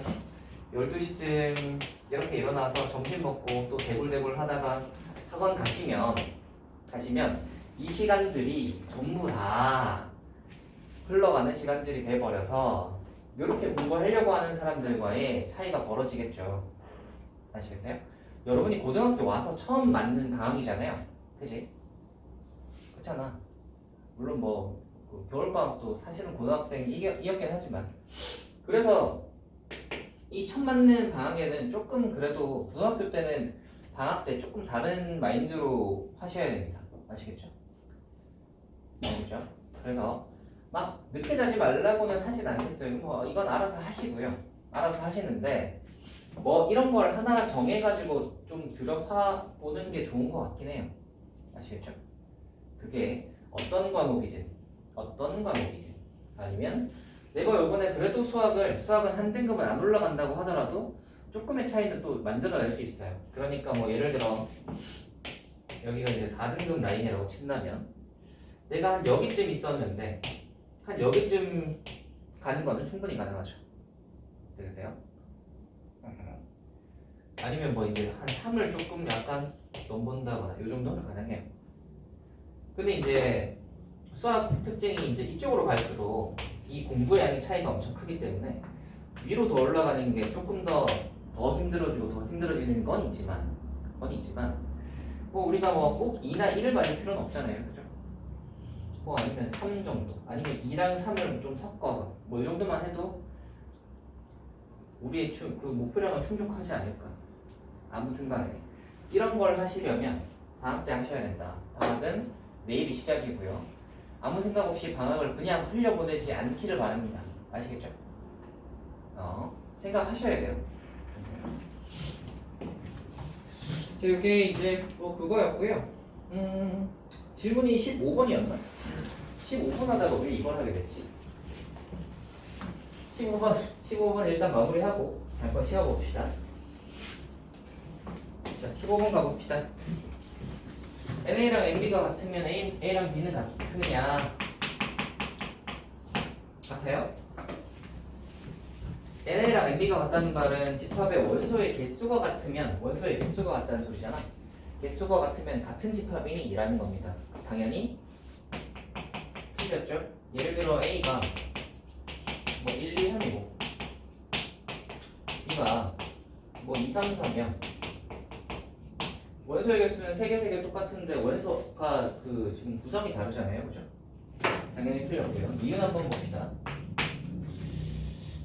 12시쯤 이렇게 일어나서 점심 먹고 또 대굴대굴 하다가 학원 가시면 이 시간들이 전부 다 흘러가는 시간들이 돼버려서 이렇게 공부하려고 하는 사람들과의 차이가 벌어지겠죠. 아시겠어요? 여러분이 고등학교 와서 처음 맞는 방학이잖아요. 그치? 그렇잖아. 물론 그 겨울방학도 사실은 고등학생이었긴 하지만 그래서 이 처음 맞는 방학에는 조금 그래도 고등학교 때는 방학 때 조금 다른 마인드로 하셔야 됩니다. 아시겠죠? 아시겠죠? 그래서 막 늦게 자지 말라고는 하진 않겠어요. 이건 알아서 하시고요. 알아서 하시는데 이런 걸 하나 정해가지고 좀 들어봐 보는 게 좋은 것 같긴 해요. 아시겠죠? 그게 어떤 과목이든 아니면 내가 이번에 그래도 수학은 한 등급은 안 올라간다고 하더라도 조금의 차이는 또 만들어낼 수 있어요. 그러니까 예를 들어 여기가 이제 4등급 라인이라고 친다면 내가 한 여기쯤 있었는데 한 여기쯤 가는 거는 충분히 가능하죠. 되겠어요? 아니면 이제 한 3을 조금 약간 넘본다거나 이 정도는 가능해요. 근데 이제 수학 특징이 이제 이쪽으로 갈수록 이 공부량의 차이가 엄청 크기 때문에 위로 더 올라가는 게 조금 더 힘들어지고 더 힘들어지는 건 있지만 우리가 꼭 2나 1을 받을 필요는 없잖아요. 그죠? 아니면 3 정도 아니면 2랑 3을 좀 섞어서 이 정도만 해도 우리의 그 목표량은 충족하지 않을까. 아무튼 간에 이런 걸 하시려면 방학 때 하셔야 된다. 방학은 내일이 시작이고요. 아무 생각 없이 방학을 그냥 흘려보내지 않기를 바랍니다. 아시겠죠? 생각하셔야 돼요. 자, 이게 이제 그거였고요. 질문이 15번이었나? 15번 하다가 왜 이걸 하게 됐지? 15번 일단 마무리하고 잠깐 쉬어봅시다. 자, 15번 가봅시다. NA랑 NB가 같으면 A랑 B는 같으냐? 같아요? NA랑 NB가 같다는 말은 집합의 원소의 개수가 같으면 원소의 개수가 같다는 소리잖아. 개수가 같으면 같은 집합이라는 겁니다. 당연히 틀렸죠? 예를 들어 A가 1, 2, 3이고 B가 2, 3, 4면 원소의 개수는 3개 똑같은데 원소가 지금 구성이 다르잖아요. 그죠? 당연히 틀렸고요. 이유 한번 봅시다.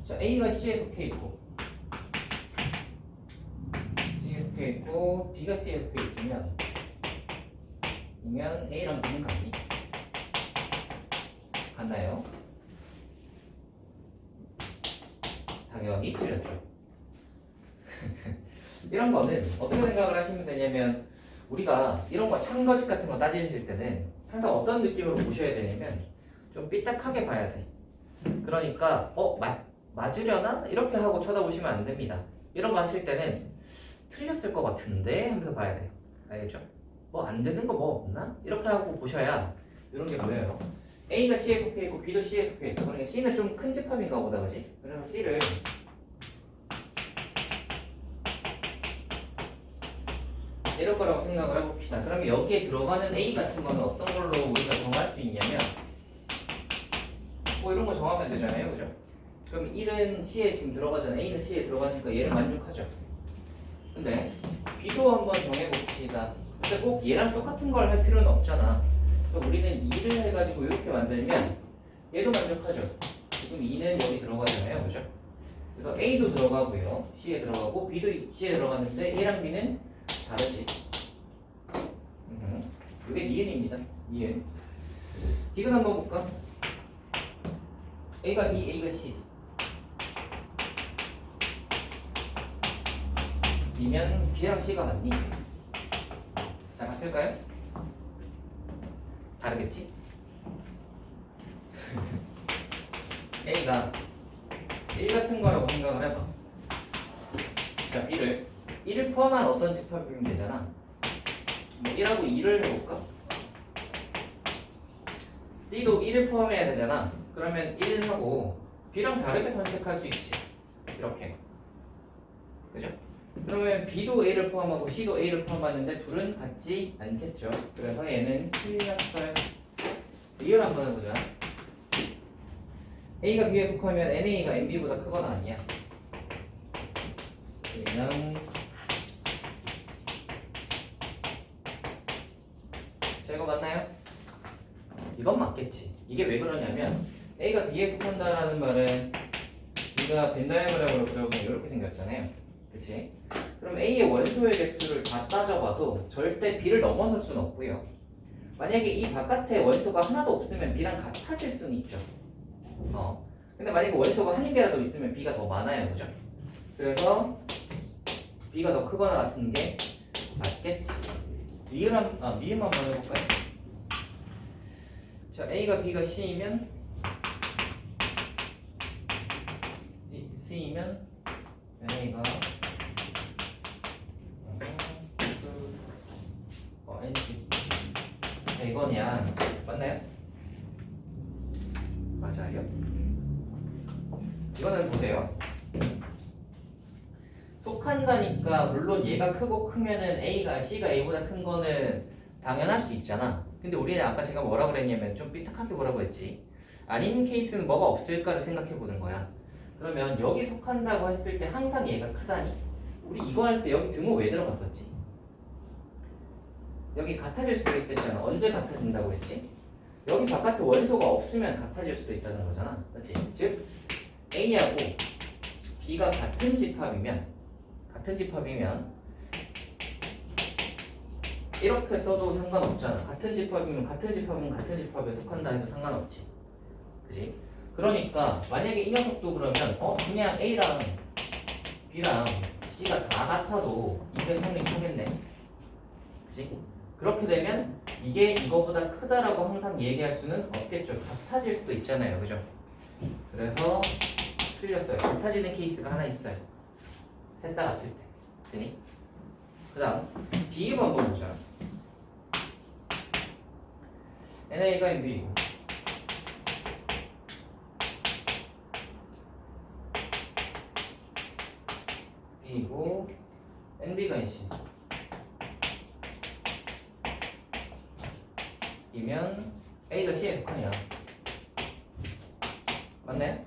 자, A가 C에 속해 있고 B가 C에 속해 있으면 A랑 B는 같나요? 당연히 틀렸죠. 이런 거는 어떻게 생각을 하시면 되냐면 우리가 이런 거 참거짓 같은 거 따지실 때는 항상 어떤 느낌으로 보셔야 되냐면 좀 삐딱하게 봐야 돼. 그러니까 맞으려나? 이렇게 하고 쳐다보시면 안 됩니다. 이런 거 하실 때는 틀렸을 것 같은데 하면서 봐야 돼요. 알겠죠? 뭐 안 되는 거 뭐 없나? 이렇게 하고 보셔야 이런 게 보여요. A가 C에 속해 있고 B도 C에 속해 있어. 그러니까 C는 좀 큰 집합인가 보다, 그지? 그래서 C를 이럴 거라고 생각을 해봅시다. 그러면 여기에 들어가는 A 같은 거는 어떤 걸로 우리가 정할 수 있냐면 뭐 이런 거 정하면 되잖아요, 그죠? 그럼 1은 C에 지금 들어가잖아. A는 C에 들어가니까 얘를 만족하죠. 근데 B도 한번 정해봅시다. 근데 꼭 얘랑 똑같은 걸 할 필요는 없잖아. 그럼 우리는 2를 해가지고 이렇게 만들면 얘도 만족하죠. 지금 2는 여기 들어가잖아요, 그죠? 그래서 A도 들어가고요, C에 들어가고 B도 C에 들어갔는데 A랑 B는 다르지. 이게 니은입니다. 니은. 디귿 한번 볼까? A가 B, A가 C. 이면 B랑 C가 같니? 자, 같을까요? 다르겠지? A가 1 같은 거라고 생각을 해봐. 자, 1을 포함한 어떤 집합이면 되잖아. 뭐 1하고 2를 해볼까? C도 1을 포함해야 되잖아. 그러면 1하고 B랑 다르게 선택할 수 있지. 이렇게. 그죠? 그러면 B도 A를 포함하고 C도 A를 포함하는데 둘은 같지 않겠죠. 그래서 얘는 틀렸어요. 리얼 한번 해보자. A가 B에 속하면 NA가 NB보다 크거나 아니야. 그냥 자, 이거 맞나요? 이건 맞겠지. 이게 왜 그러냐면 A가 B에 속한다라는 말은 B가 벤 다이어그램으로 그려보면 이렇게 생겼잖아요. 그치? 그럼 A의 원소의 개수를 다 따져봐도 절대 B를 넘어설 수는 없고요. 만약에 이 바깥에 원소가 하나도 없으면 B랑 같아질 수는 있죠. 근데 만약에 원소가 한 개라도 있으면 B가 더 많아요, 그죠? 그래서 B가 더 크거나 같은 게 맞겠지. 미음 한번 해볼까요? 자, A가 B가 C이면 C이면 A가 NC. 자, 이거냐? 맞나요? 맞아요. 이거는 보세요. 속한다니까 물론 얘가 크고 크면은 A가 C가 A보다 큰 거는 당연할 수 있잖아. 근데 우리는 아까 제가 뭐라 그랬냐면 좀 삐딱하게 뭐라고 했지? 아닌 케이스는 뭐가 없을까를 생각해 보는 거야. 그러면 여기 속한다고 했을 때 항상 얘가 크다니? 우리 이거 할 때 여기 등호 왜 들어갔었지? 여기 같아질 수도 있댔잖아. 언제 같아진다고 했지? 여기 바깥에 원소가 없으면 같아질 수도 있다는 거잖아. 그렇지? 즉 A하고 B가 같은 집합이면 이렇게 써도 상관없잖아. 같은 집합이면 같은 집합에 속한다 해도 상관없지. 그지? 그러니까 만약에 이 녀석도 그러면 그냥 A랑 B랑 C가 다 같아도 이게 성립하겠네. 그지? 그렇게 되면 이게 이거보다 크다라고 항상 얘기할 수는 없겠죠. 같아질 수도 있잖아요. 그죠? 그래서 틀렸어요. 같아지는 케이스가 하나 있어요. 셋 다 같을 때. 되니? 그 다음 B입 한번 보자. NA가 NB이고 B이고 NB가 NC 이면 A가 C에 속하냐? 맞나요?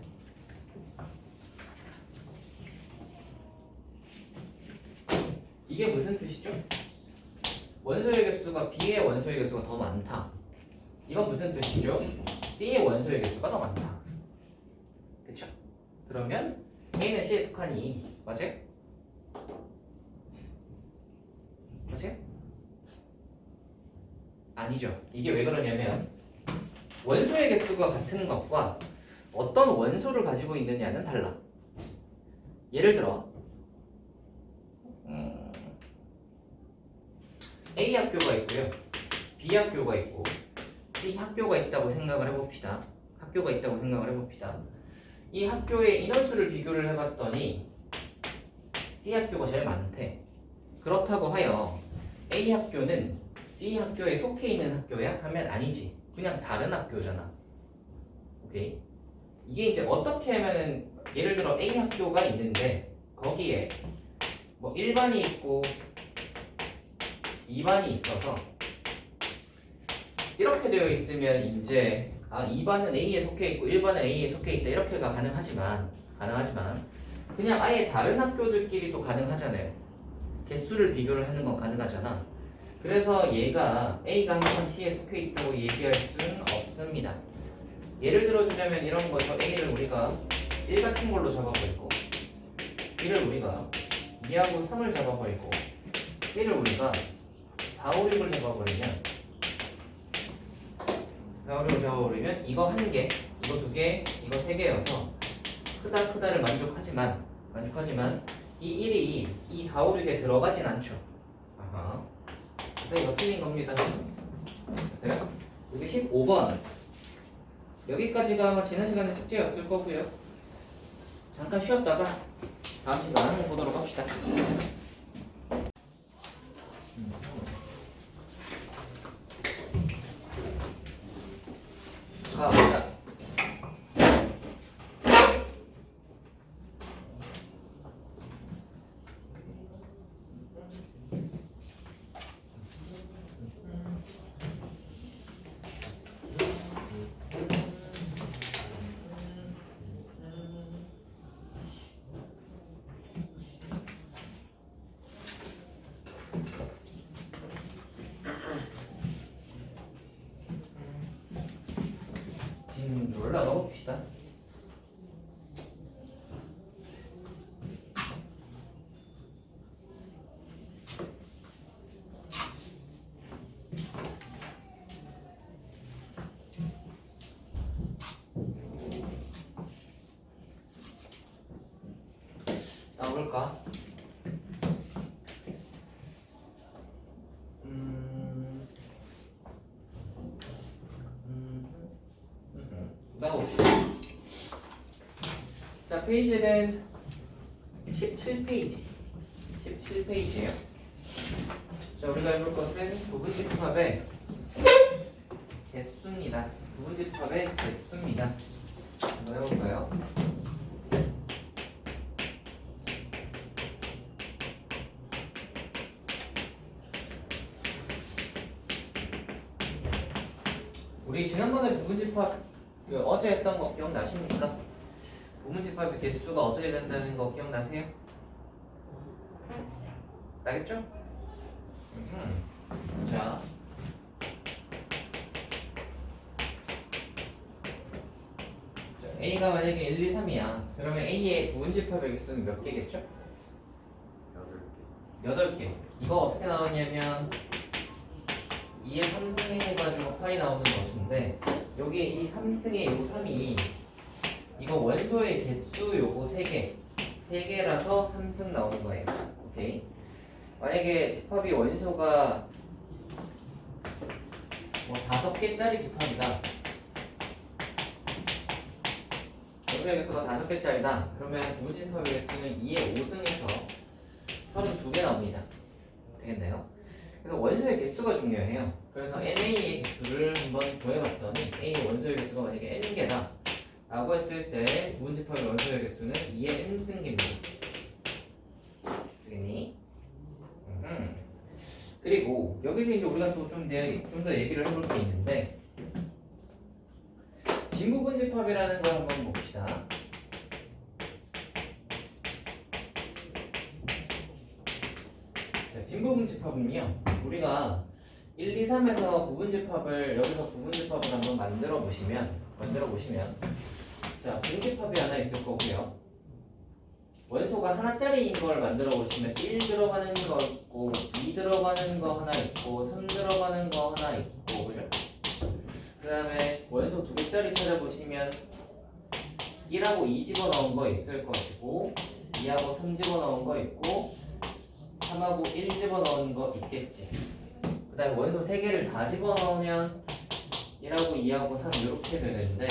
이게 무슨 뜻이죠? 원소의 개수가 B의 원소의 개수가 더 많다. 이건 무슨 뜻이죠? C의 원소의 개수가 더 많다. 그쵸? 그러면 A는 C에 속하니 맞아요? 맞아요? 아니죠. 이게 왜 그러냐면 원소의 개수가 같은 것과 어떤 원소를 가지고 있느냐는 달라. 예를 들어 A 학교가 있고요, B 학교가 있고 C 학교가 있다고 생각을 해봅시다. 이 학교의 인원수를 비교를 해봤더니 C 학교가 제일 많대. 그렇다고 하여 A 학교는 C 학교에 속해 있는 학교야? 하면 아니지. 그냥 다른 학교잖아. 오케이? 이게 이제 어떻게 하면은 예를 들어 A 학교가 있는데 거기에 뭐 1반이 있고 2반이 있어서 이렇게 되어 있으면 이제 2반은 A에 속해 있고 1반은 A에 속해 있다 이렇게가 가능하지만 그냥 아예 다른 학교들끼리도 가능하잖아요. 개수를 비교를 하는 건 가능하잖아. 그래서 얘가 A가 항상 C에 속해 있다고 얘기할 수는 없습니다. 예를 들어주자면 이런 거죠. A를 우리가 1 같은 걸로 잡아버리고 B를 우리가 2하고 3을 잡아버리고 C를 우리가 4, 5, 6을 잡아버리면 이거 한 개, 이거 두 개, 이거 세 개여서 크다를 만족하지만 이 1이 이 4, 5, 6에 들어가진 않죠. 아하. 그래서 이거 틀린 겁니다. 됐어요? 여기 15번 여기까지가 지난 시간에 숙제였을 거고요. 잠깐 쉬었다가 다음 시간 보도록 합시다. 가보자. 올라가 봅시다. 나올까? 나옵시다. 자, 페이지는 17페이지. 17페이지예요. 자, 우리가 해볼 것은 부분집합의 개수입니다. 부분집합의 개수입니다. 한번 해볼까요? 우리 지난번에 부분집합 어제 했던 거 기억나십니까? 부분집합의 개수가 어떻게 된다는 거 기억나세요? 나겠죠? 자, A가 만약에 1, 2, 3이야. 그러면 A의 부분집합의 개수는 몇 개겠죠? 8개. 이거 어떻게 나오냐면 2의 3승 해가지고 8이 나오는 것인데 여기 이 3승의 요 3이 이거 원소의 개수 요거 3개라서 3승 나오는 거예요. 오케이. 만약에 집합이 원소가 뭐 5개짜리 집합이다. 원소의 개수가 5개짜리다. 그러면 부분집합의 개수는 2의 5승에서 32개 나옵니다. 되겠나요? 그래서 원소의 개수가 중요해요. 그래서 NA의 개수를 한번 구해봤더니 A 원소의 개수가 만약에 N개다 라고 했을 때 부분집합의 원소의 개수는 2의 N승개입니다. 되겠니? 그리고 여기서 이제 우리가 또 좀 더 얘기를 해볼 게 있는데 진부분집합이라는 걸 한번 봅시다. 자, 진부분집합은요 우리가 1, 2, 3에서 부분집합을 여기서 부분집합을 한번 만들어 보시면 자, 분집합이 하나 있을 거고요. 원소가 하나짜리인 걸 만들어 보시면 1 들어가는 거 있고 2 들어가는 거 하나 있고 3 들어가는 거 하나 있고 그죠? 그 다음에 원소 2개짜리 찾아보시면 1하고 2 집어넣은 거 있을 것이고 2하고 3 집어넣은 거 있고 3하고 1 집어넣은 거 있겠지. 그 다음에 원소 3개를 다 집어넣으면 1하고 2하고 3 이렇게 되는데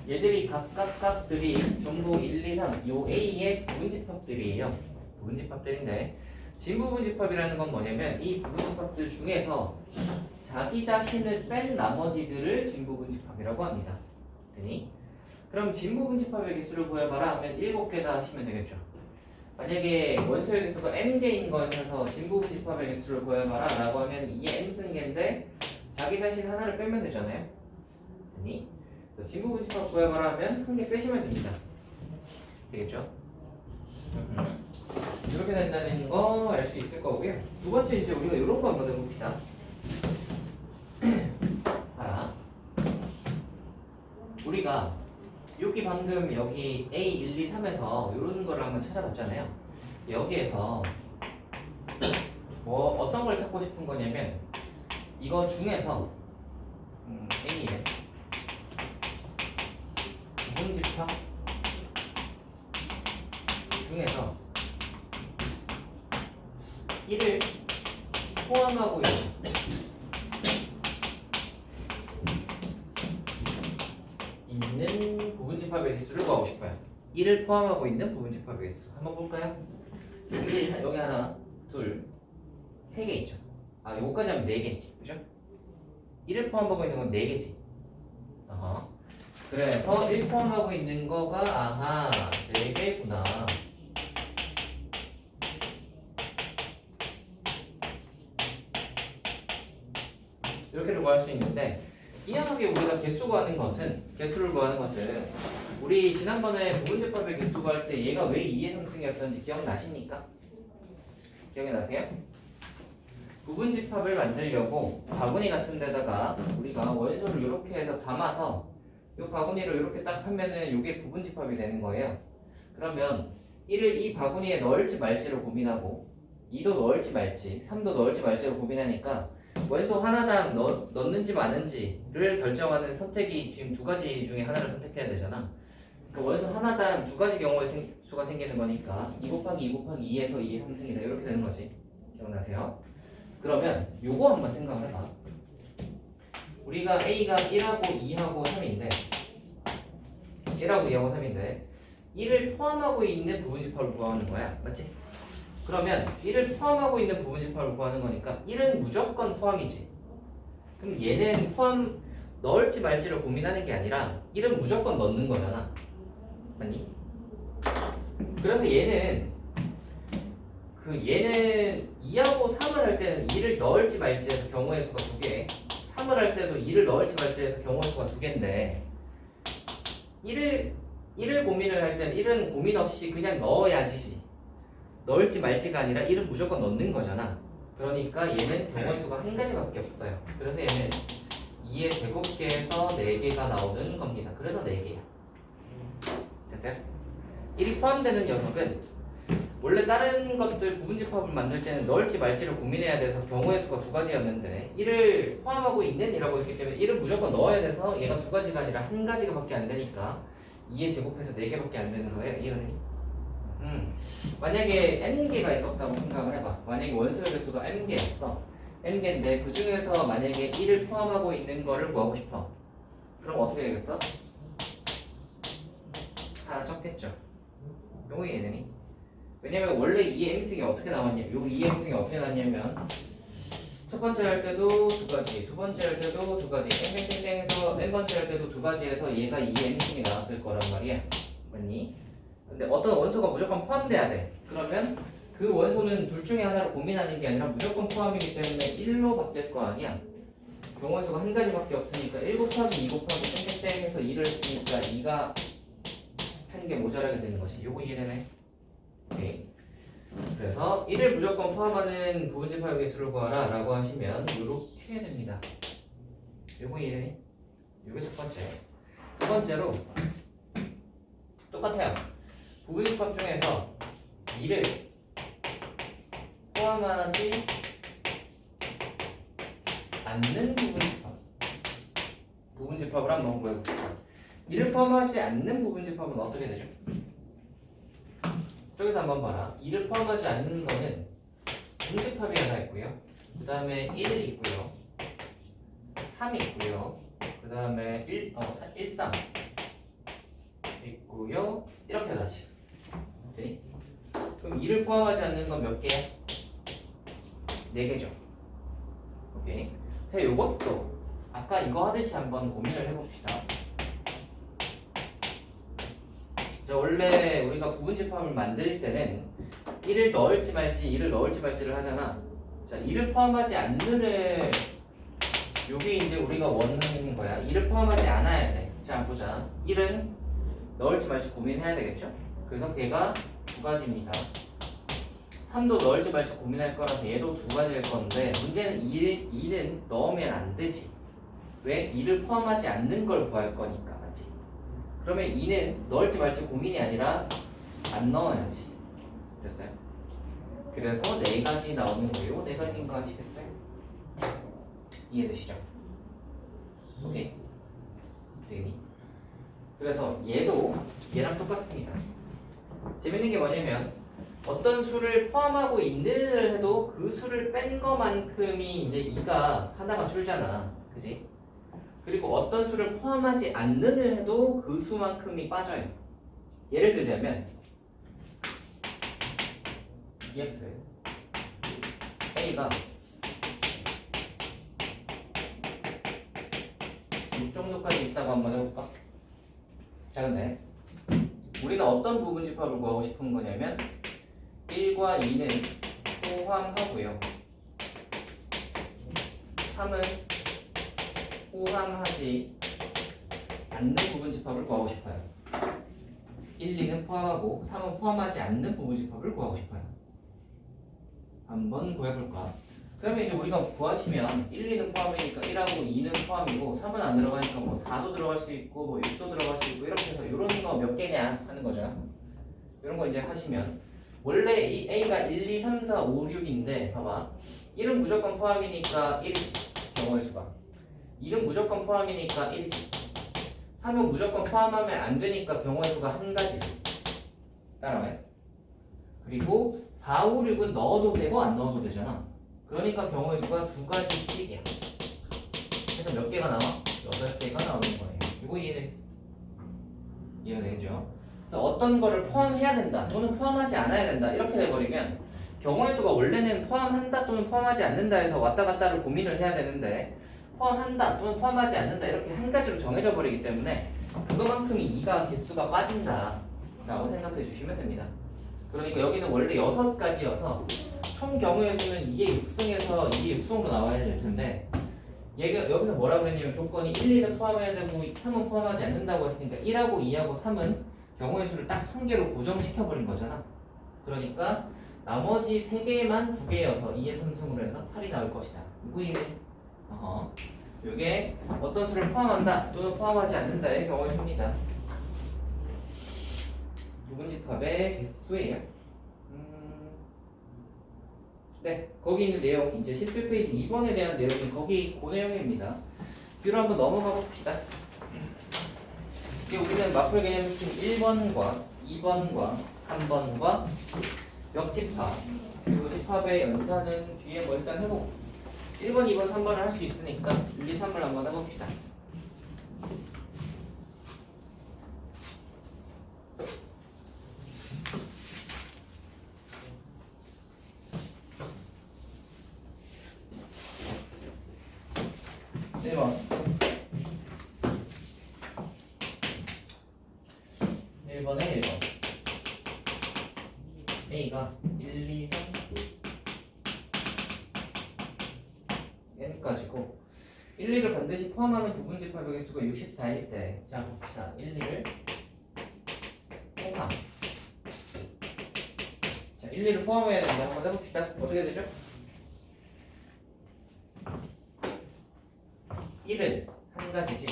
얘들이 각들이 전부 1, 2, 3 요 A의 부분집합들이에요. 부분집합들인데 진부분집합이라는 건 뭐냐면 이 부분집합들 중에서 자기 자신을 뺀 나머지들을 진부분집합이라고 합니다. 되니? 그럼 진부분집합의 개수를 구해봐라 하면 7개다 하시면 되겠죠. 만약에 원소의 개수가 m개인 것에서 진부분집합의 개수를 구해봐라 라고 하면 이게 m승계인데 자기 자신 하나를 빼면 되잖아요. 되니? 진부분집합 구해봐라 하면 한 개 빼시면 됩니다. 되겠죠? 이렇게 된다는 거 알 수 있을 거고요. 두 번째 이제 우리가 이런 거 한번 해봅시다. 봐라. 우리가 여기 방금 여기 A 1, 2, 3에서 이런 거를 한번 찾아봤잖아요. 여기에서 뭐 어떤 걸 찾고 싶은 거냐면 이거 중에서 A의 부분집합 중에서 1을 포함하고 있는 부분집합의 개수를 구하고 싶어요. 1을 포함하고 있는 부분집합의 개수 한번 볼까요? 여기 하나, 둘, 세 개 있죠. 아, 요거까지 하면 4개, 그죠? 1을 포함하고 있는 건 4개지. 그래서 1 포함하고 있는 거가 아하 4개구나. 이렇게를 구할 수 있는데 이상하게 우리가 개수를 구하는 것은 우리 지난번에 부분집합의 개수 구할 때 얘가 왜 2의 3승이었던지 기억나십니까? 기억이 나세요? 부분집합을 만들려고 바구니 같은 데다가 우리가 원소를 이렇게 해서 담아서 이 바구니를 이렇게 딱 하면은 이게 부분집합이 되는 거예요. 그러면 1을 이 바구니에 넣을지 말지를 고민하고 2도 넣을지 말지 3도 넣을지 말지를 고민하니까 원소 하나당 넣는지 마는지를 결정하는 선택이 지금 두 가지 중에 하나를 선택해야 되잖아. 그 원소 하나당 두 가지 경우의 수가 생기는 거니까 2 곱하기 2 곱하기 2에서 2의 3승이다 이렇게 되는 거지. 기억나세요? 그러면 요거 한번 생각을 해봐. 우리가 A가 1하고 2하고 3인데 1하고 2하고 3인데 1을 포함하고 있는 부분집합을 구하는 거야. 맞지? 그러면 1을 포함하고 있는 부분집합을 구하는 거니까 1은 무조건 포함이지. 그럼 얘는 포함 넣을지 말지를 고민하는 게 아니라 1은 무조건 넣는 거잖아. 맞니? 그래서 얘는 2하고 3을 할 때는 2를 넣을지 말지 해서 경우의 수가 2개 3을 할 때도 2를 넣을지 말지 해서 경우의 수가 2개인데 1을 고민을 할 때는 1은 고민 없이 그냥 넣어야지 넣을지 말지가 아니라 1은 무조건 넣는 거잖아. 그러니까 얘는 경우의 수가 한 가지밖에 없어요. 그래서 얘는 2의 제곱계에서 4개가 나오는 겁니다. 그래서 4개야. 됐어요? 1이 포함되는 녀석은 원래 다른 것들 부분집합을 만들 때는 넣을지 말지를 고민해야 돼서 경우의 수가 2가지였는데 1을 포함하고 있는 이라고 했기 때문에 1을 무조건 넣어야 돼서 얘가 2가지가 아니라 한 가지가 밖에 안 되니까 2의 제곱해서 4개밖에 안 되는 거예요. 이해가 되니? 만약에 n개가 있었다고 생각을 해봐. 만약에 원소의 개수가 n개였어. n개인데 그 중에서 만약에 1을 포함하고 있는 거를 구하고 싶어. 그럼 어떻게 되겠어? 하나 적겠죠. 요거 이해되니? 왜냐면 원래 2의 m승이 어떻게 나왔냐? 요 2의 m승이 어떻게 나왔냐면 첫 번째 할 때도 2가지, 두 번째 할 때도 2가지, 땡땡땡땡해서 n번째 할 때도 2가지에서 얘가 2의 m승이 나왔을 거란 말이야. 맞니? 근데 어떤 원소가 무조건 포함돼야 돼. 그러면 그 원소는 둘 중에 하나를 고민하는 게 아니라 무조건 포함이기 때문에 1로 바뀔 거 아니야. 경우의 수가 한 가지밖에 없으니까 1 곱하기 2 곱하기 땡땡땡 해서 2를 했으니까 2가 한 개 모자라게 되는 것이. 요거 이해되네? 오케이. 그래서 1을 무조건 포함하는 부분집합의 개수를 구하라 라고 하시면 요렇게 됩니다. 요거 이해되니? 요게 첫 번째. 두 번째로 똑같아요. 부분집합 중에서 2를 포함하지 않는 부분집합을 한번 구해봅시다. 2를 포함하지 않는 부분집합은 어떻게 되죠? 저기서 한번 봐라. 2를 포함하지 않는 거는 분집합이 하나 있고요. 그 다음에 1이 있고요. 3이 있고요. 그 다음에 1, 3 있고요. 이렇게 다시. 그럼 2를 포함하지 않는 건 몇 개야? 4개죠. 오케이. 자, 요것도 아까 이거 하듯이 한번 고민을 해봅시다. 자, 원래 우리가 부분집합을 만들 때는 1을 넣을지 말지 2를 넣을지 말지를 하잖아. 자, 2를 포함하지 않는을 요게 이제 우리가 원하는 거야. 2를 포함하지 않아야 돼. 자, 보자. 1은 넣을지 말지 고민해야 되겠죠? 그래서 걔가 두 가지입니다. 3도 넣을지 말지 고민할 거라서 얘도 두 가지일 건데 문제는 2는 넣으면 안 되지. 왜? 2를 포함하지 않는 걸 구할 거니까. 맞지? 그러면 2는 넣을지 말지 고민이 아니라 안 넣어야지. 됐어요? 그래서 4가지 나오는 거예요. 4가지인 거 아시겠어요? 이해되시죠? 오케이. 되니? 그래서 얘도 얘랑 똑같습니다. 재밌는 게 뭐냐면 어떤 수를 포함하고 있는 해도 그 수를 뺀 거만큼이 이제 2가 하나가 줄잖아. 그지? 그리고 어떤 수를 포함하지 않는 해도 그 수만큼이 빠져요. 예를 들자면 EX A가 6 정도까지 있다고 한번 해볼까? 자, 근데 우리는 어떤 부분집합을 구하고 싶은 거냐면 1과 2는 포함하고요. 3은 포함하지 않는 부분집합을 구하고 싶어요. 1, 2는 포함하고 3은 포함하지 않는 부분집합을 구하고 싶어요. 한번 구해볼까? 그러면 이제 우리가 구하시면 1, 2는 포함이니까 1하고 2는 포함이고 3은 안 들어가니까 뭐 4도 들어갈 수 있고 뭐 6도 들어갈 수 있고 이렇게 해서 이런 거 몇 개냐 하는 거죠. 이런 거 이제 하시면 원래 이 A가 1, 2, 3, 4, 5, 6인데 봐봐 1은 무조건 포함이니까 1이지 경우의 수가 2는 무조건 포함이니까 1이지 3은 무조건 포함하면 안 되니까 경우의 수가 한 가지지. 따라와요? 그리고 4, 5, 6은 넣어도 되고 안 넣어도 되잖아. 그러니까 경우의 수가 두 가지씩이야. 그래서 몇 개가 나와? 8개가 나오는 거예요. 이거 이해가 되겠죠? 그래서 어떤 거를 포함해야 된다 또는 포함하지 않아야 된다 이렇게 돼버리면 경우의 수가 원래는 포함한다 또는 포함하지 않는다 해서 왔다 갔다를 고민을 해야 되는데 포함한다 또는 포함하지 않는다 이렇게 한 가지로 정해져 버리기 때문에 그거만큼이 2가 개수가 빠진다 라고 생각해 주시면 됩니다. 그러니까 여기는 원래 6가지여서 총 경우의 수는 2의 6승에서 2의 6승으로 나와야 될 텐데 얘가 여기서 뭐라 그랬냐면 조건이 1, 2는 포함해야 되고 3은 포함하지 않는다고 했으니까 1하고 2하고 3은 경우의 수를 딱 한 개로 고정시켜 버린 거잖아. 그러니까 나머지 3개만 2개여서 2의 3승으로 해서 8이 나올 것이다. 이거 이게 어떤 수를 포함한다 또는 포함하지 않는다의 경우의 수입니다. 부분집합의 개수예요. 네, 거기 있는 내용 이제 17페이지 2번에 대한 내용이 거기 그 내용입니다. 뒤로 한번 넘어가 봅시다. 이제 우리는 마플 개념 시스템 1번과 2번과 3번과 역집합 그리고 집합의 연산은 뒤에 뭐 일단 해보고 1번, 2번, 3번을 할 수 있으니까 1, 2, 3을 한번 해봅시다. 번 1번에 1번 A가 1, 2, 3 n까지고 1, 2를 반드시 포함하는 부분집합의 개수가 64일 때 자 봅시다. 1, 2를 포함 자 1, 2를 포함해야 된다. 한번 해봅시다. 어떻게 되죠? 1은 한 가지지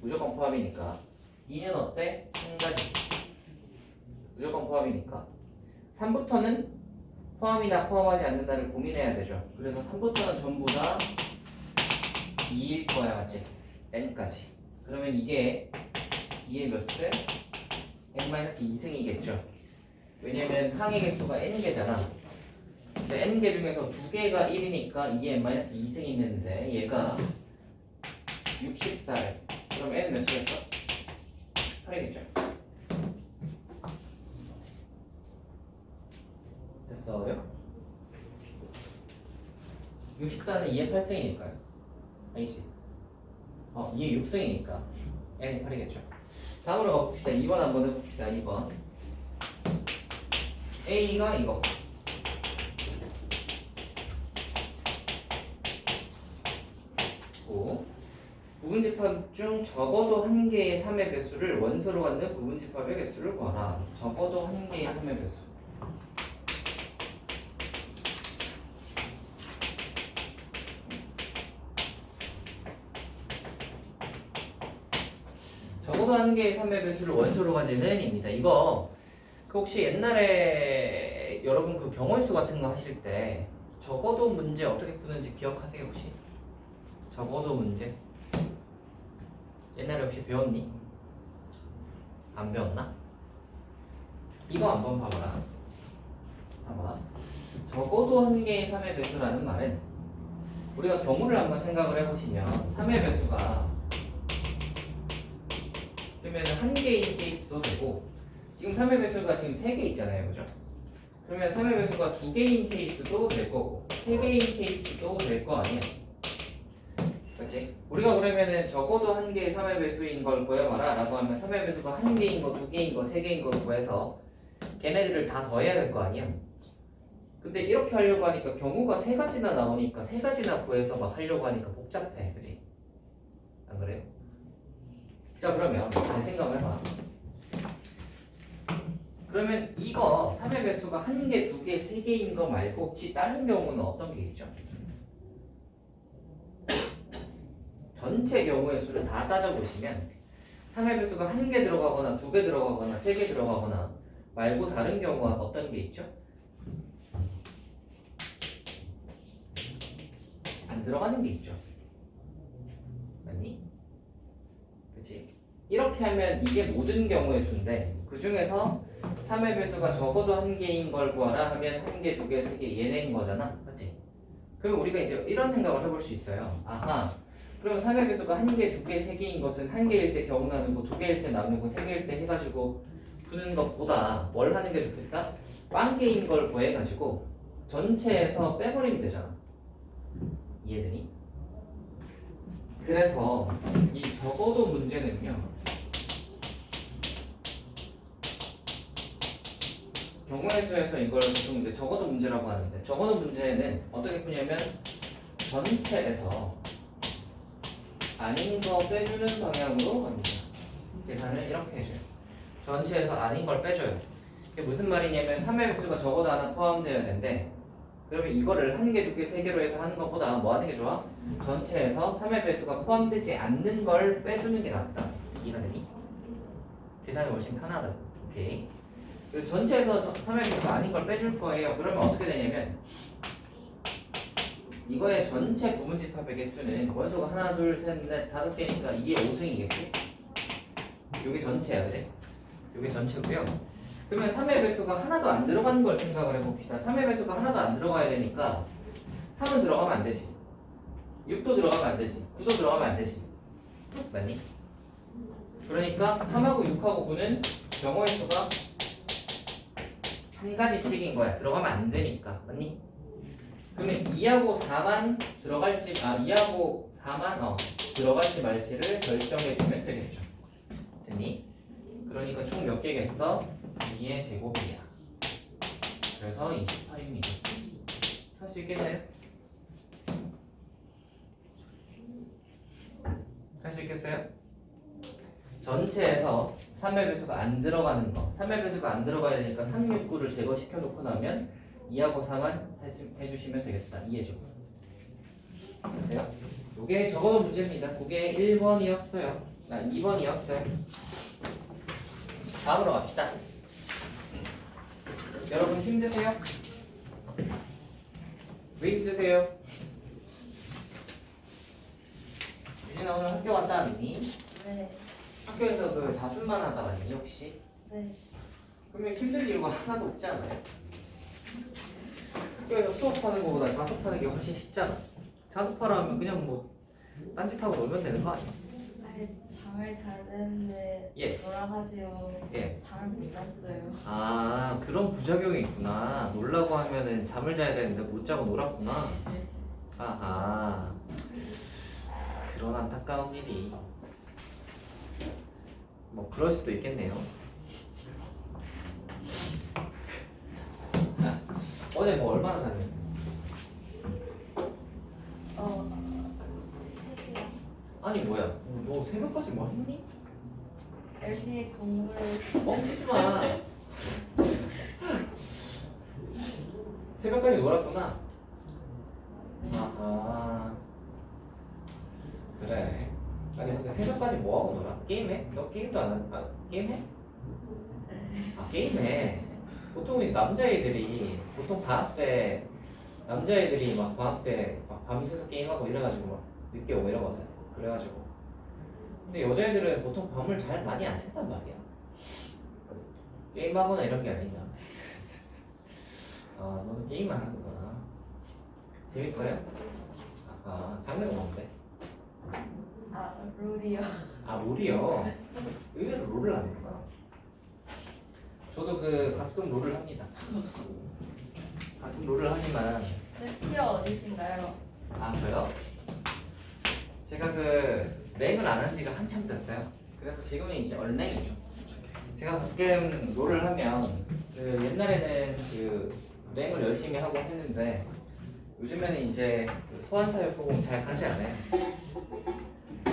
무조건 포함이니까 2는 어때? 한 가지 무조건 포함이니까 3부터는 포함이나 포함하지 않는다를 고민해야 되죠. 그래서 3부터는 전부 다 2일 거야. 맞지? n까지 그러면 이게 2의 몇 세? n-2승이겠죠. 왜냐면 항의 개수가 n개잖아. 근데 n개 중에서 2개가 1이니까 2에 n-2승이 있는데 얘가 64래. 그럼 n 몇이겠어? 8이겠죠. 됐어요? 64는 2의 8승이니까요. 아니지. 2의 6승이니까 n이 8이겠죠. 다음으로 가봅시다. 2번 한번 해봅시다. 2번 A가 이거 고 부분집합 중 적어도 한 개의 3의 배수를 원소로 갖는 부분집합의 개수를 구하라. 적어도 한 개의 3의 배수. 적어도 한 개의 3의 배수를 원소로 가지는 입니다. 이거 그 혹시 옛날에 여러분 그 경우의 같은 거 하실 때 적어도 문제 어떻게 푸는지 기억하세요 혹시? 적어도 문제 옛날에 혹시 배웠니? 안 배웠나? 이거 한번 봐봐라. 봐봐. 적어도 한 개의 3의 배수라는 말은 우리가 경우를 한번 생각을 해보시면 3의 배수가 그러면 한 개인 케이스도 되고 지금 3의 배수가 지금 3개 있잖아요. 그죠? 그러면 3의 배수가 2개인 케이스도 될 거고 3개인 케이스도 될 거 아니야. 그렇지? 우리가 그러면은 적어도 한 개의 3의 배수인 걸 구해봐라 라고 하면 3의 배수가 한 개인 거, 2개인 거, 3개인 걸 구해서 걔네들을 다 더해야 될 거 아니야. 근데 이렇게 하려고 하니까 경우가 3가지나 나오니까 3가지나 구해서 막 하려고 하니까 복잡해. 그치? 안 그래요? 자 그러면 잘 생각을 해봐. 그러면 이거 3의 배수가 1개, 2개, 3개인 거 말고 혹시 다른 경우는 어떤 게 있죠? 전체 경우의 수를 다 따져보시면 3의 배수가 1개 들어가거나 2개 들어가거나 3개 들어가거나 말고 다른 경우가 어떤 게 있죠? 안 들어가는 게 있죠. 맞니? 그치? 이렇게 하면 이게 모든 경우의 수인데 그 중에서 3의 배수가 적어도 1개인 걸 구하라 하면 1개, 2개, 3개 얘네인 거잖아. 맞지? 그럼 우리가 이제 이런 생각을 해볼 수 있어요. 아하. 그럼 3의 배수가 1개, 2개, 3개인 것은 1개일 때 경우 나누고 2개일 때 나누고 3개일 때 해가지고 푸는 것보다 뭘 하는 게 좋겠다? 빵개인 걸 구해가지고 전체에서 빼버리면 되잖아. 이해되니? 그래서 이 적어도 문제는요. 경우의 수에서 이걸 보통 이제 적어도 문제라고 하는데 적어도 문제는 어떻게 푸냐면 전체에서 아닌 거 빼주는 방향으로 갑니다. 계산을 이렇게 해줘요. 전체에서 아닌 걸 빼줘요. 이게 무슨 말이냐면 3의 배수가 적어도 하나 포함되어야 되는데 그러면 이거를 1개, 2개, 3개로 해서 하는 것보다 뭐 하는 게 좋아? 전체에서 3의 배수가 포함되지 않는 걸 빼주는 게 낫다. 이해가 되니? 계산이 훨씬 편하다. 오케이. 그래서 전체에서 3의 배수가 아닌 걸 빼줄 거예요. 그러면 어떻게 되냐면 이거의 전체 부분집합의 개수는 원소가 하나, 둘, 셋, 넷, 5개니까 이게 5승이겠지? 이게 전체야, 그래? 이게 전체고요. 그러면 3의 배수가 하나도 안 들어가는 걸 생각을 해봅시다. 3의 배수가 하나도 안 들어가야 되니까 3은 들어가면 안 되지. 6도 들어가면 안 되지. 9도 들어가면 안 되지. 맞니? 그러니까 3하고 6하고 9는 경우의 수가 한 가지씩인 거야. 들어가면 안 되니까. 맞니? 그러면 2하고 4만 들어갈지, 2하고 4만 들어갈지 말지를 결정해 주면 되겠죠. 됐니? 그러니까 총 몇 개겠어? 2의 제곱이야. 그래서 28입니다. 할 수 있겠나요? 할 수 있겠어요? 전체에서 3의 배수가 안 들어가는 거 3의 배수가 안 들어가야 되니까 3, 6, 9를 제거시켜 놓고 나면 2하고 4만 해주시면 되겠다. 이해죠? 됐어요? 요게 적어도 문제입니다. 그게 1번이었어요. 2번이었어요. 다음으로 갑시다. 여러분 힘드세요? 왜 힘드세요? 유진아 오늘 학교 갔다 왔니? 네. 학교에서 그 자습만 하다 왔니 혹시? 네. 그러면 힘들 이유가 하나도 없지 않아요? 학교에서 수업하는 것보다 자습하는 게 훨씬 쉽잖아. 자습하라 하면 그냥 뭐 딴짓하고 놀면 되는 거 아니야? 아니, 잠을 잘 자는데 예. 돌아가지고 예. 잠을 못 잤어요. 아 그런 부작용이 있구나. 놀라고 하면은 잠을 자야 되는데 못 자고 놀았구나. 아하. 그런 안타까운 일이. 뭐 그럴 수도 있겠네요. 어제 뭐 얼마나 잤니? 어, 3시간. 아니 뭐야? 너 새벽까지 뭐 했니? 열심히 공부를. 뻥치지 마. 새벽까지 놀았구나. 아하. 그래. 아니 근데 새벽까지 뭐 하고 놀아? 게임해? 너 게임도 안 한? 게임해? 아 게임해. 보통 이 남자애들이 보통 방학 때 남자애들이 막 방학 때 막 밤새서 게임하고 이래가지고 막 늦게 오고 이러거든. 그래가지고. 근데 여자애들은 보통 밤을 잘 많이 안 샌단 말이야. 게임하거나 이런 게 아니라. 아 너는 게임만 하는구나. 재밌어요? 아 장르가 뭔데? 아, 롤이요. 아 롤이요? 의외로 롤을 하는구나. 저도 그 가끔 롤을 합니다. 가끔 롤을 하지만 티어 어디신가요? 아 저요? 제가 그 랭을 안 한 지가 한참 됐어요. 그래서 지금은 이제 얼랭이죠. 제가 가끔 롤을 하면 그 옛날에는 그 랭을 열심히 하고 했는데 요즘에는 이제 그 소환사역보공 잘 가지 않아요.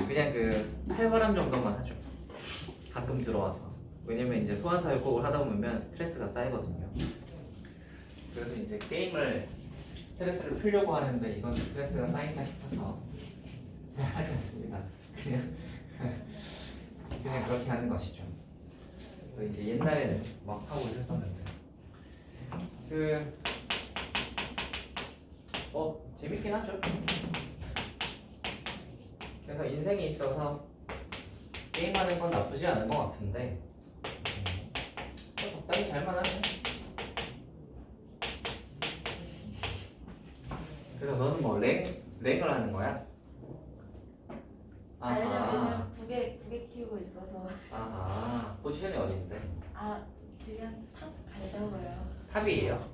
그냥 그 칼바람 정도만 하죠. 가끔 들어와서. 왜냐면 이제 소환사역곡을 하다 보면 스트레스가 쌓이거든요. 그래서 이제 게임을 스트레스를 풀려고 하는데 이건 스트레스가 쌓인다 싶어서 잘 하지 않습니다. 그냥 그렇게 하는 것이죠. 그래서 이제 옛날에는 막 하고 있었는데 재밌긴 하죠. 그래서 인생에 있어서 게임하는 건 나쁘지 않은 것 같은데 적당히 잘만 하네. 그래서 너는 뭐 랭을 하는 거야? 아니요, 아하. 요즘 부계 키우고 있어서. 아하. 포지션이 어딘데? 아, 지금 탑 가려고요. 탑이에요?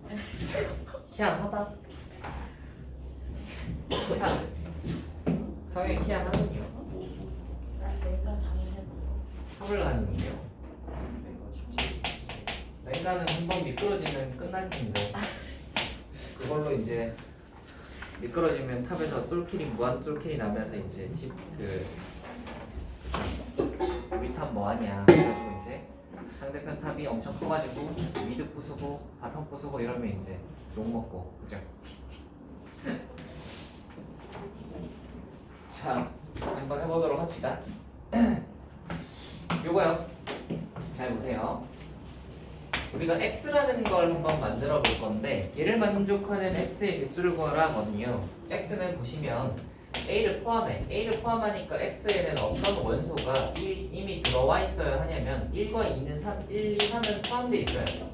희한하다. 성향이 희한하군요. 나 내가 잘해보고. 탑을 가는군요. 랭가는 한번 미끄러지면 끝날 텐데 그걸로 이제 미끄러지면 탑에서 솔킬이 무한 솔킬이 나면서 이제 우리 탑 뭐하냐 그래가지고 이제 상대편 탑이 엄청 커가지고 미드 부수고 바텀 부수고 이러면 이제 욕먹고 그죠? 자 한번 해보도록 합시다. 요거요 잘 보세요. 우리가 x라는 걸 한번 만들어 볼 건데 얘를 만족하는 x의 개수를 구하라 하거든요. x는 보시면 a를 포함하니까 x에는 어떤 원소가 이미 들어와 있어야 하냐면 1과 2는 1, 2, 3은 포함되어 있어야 돼요.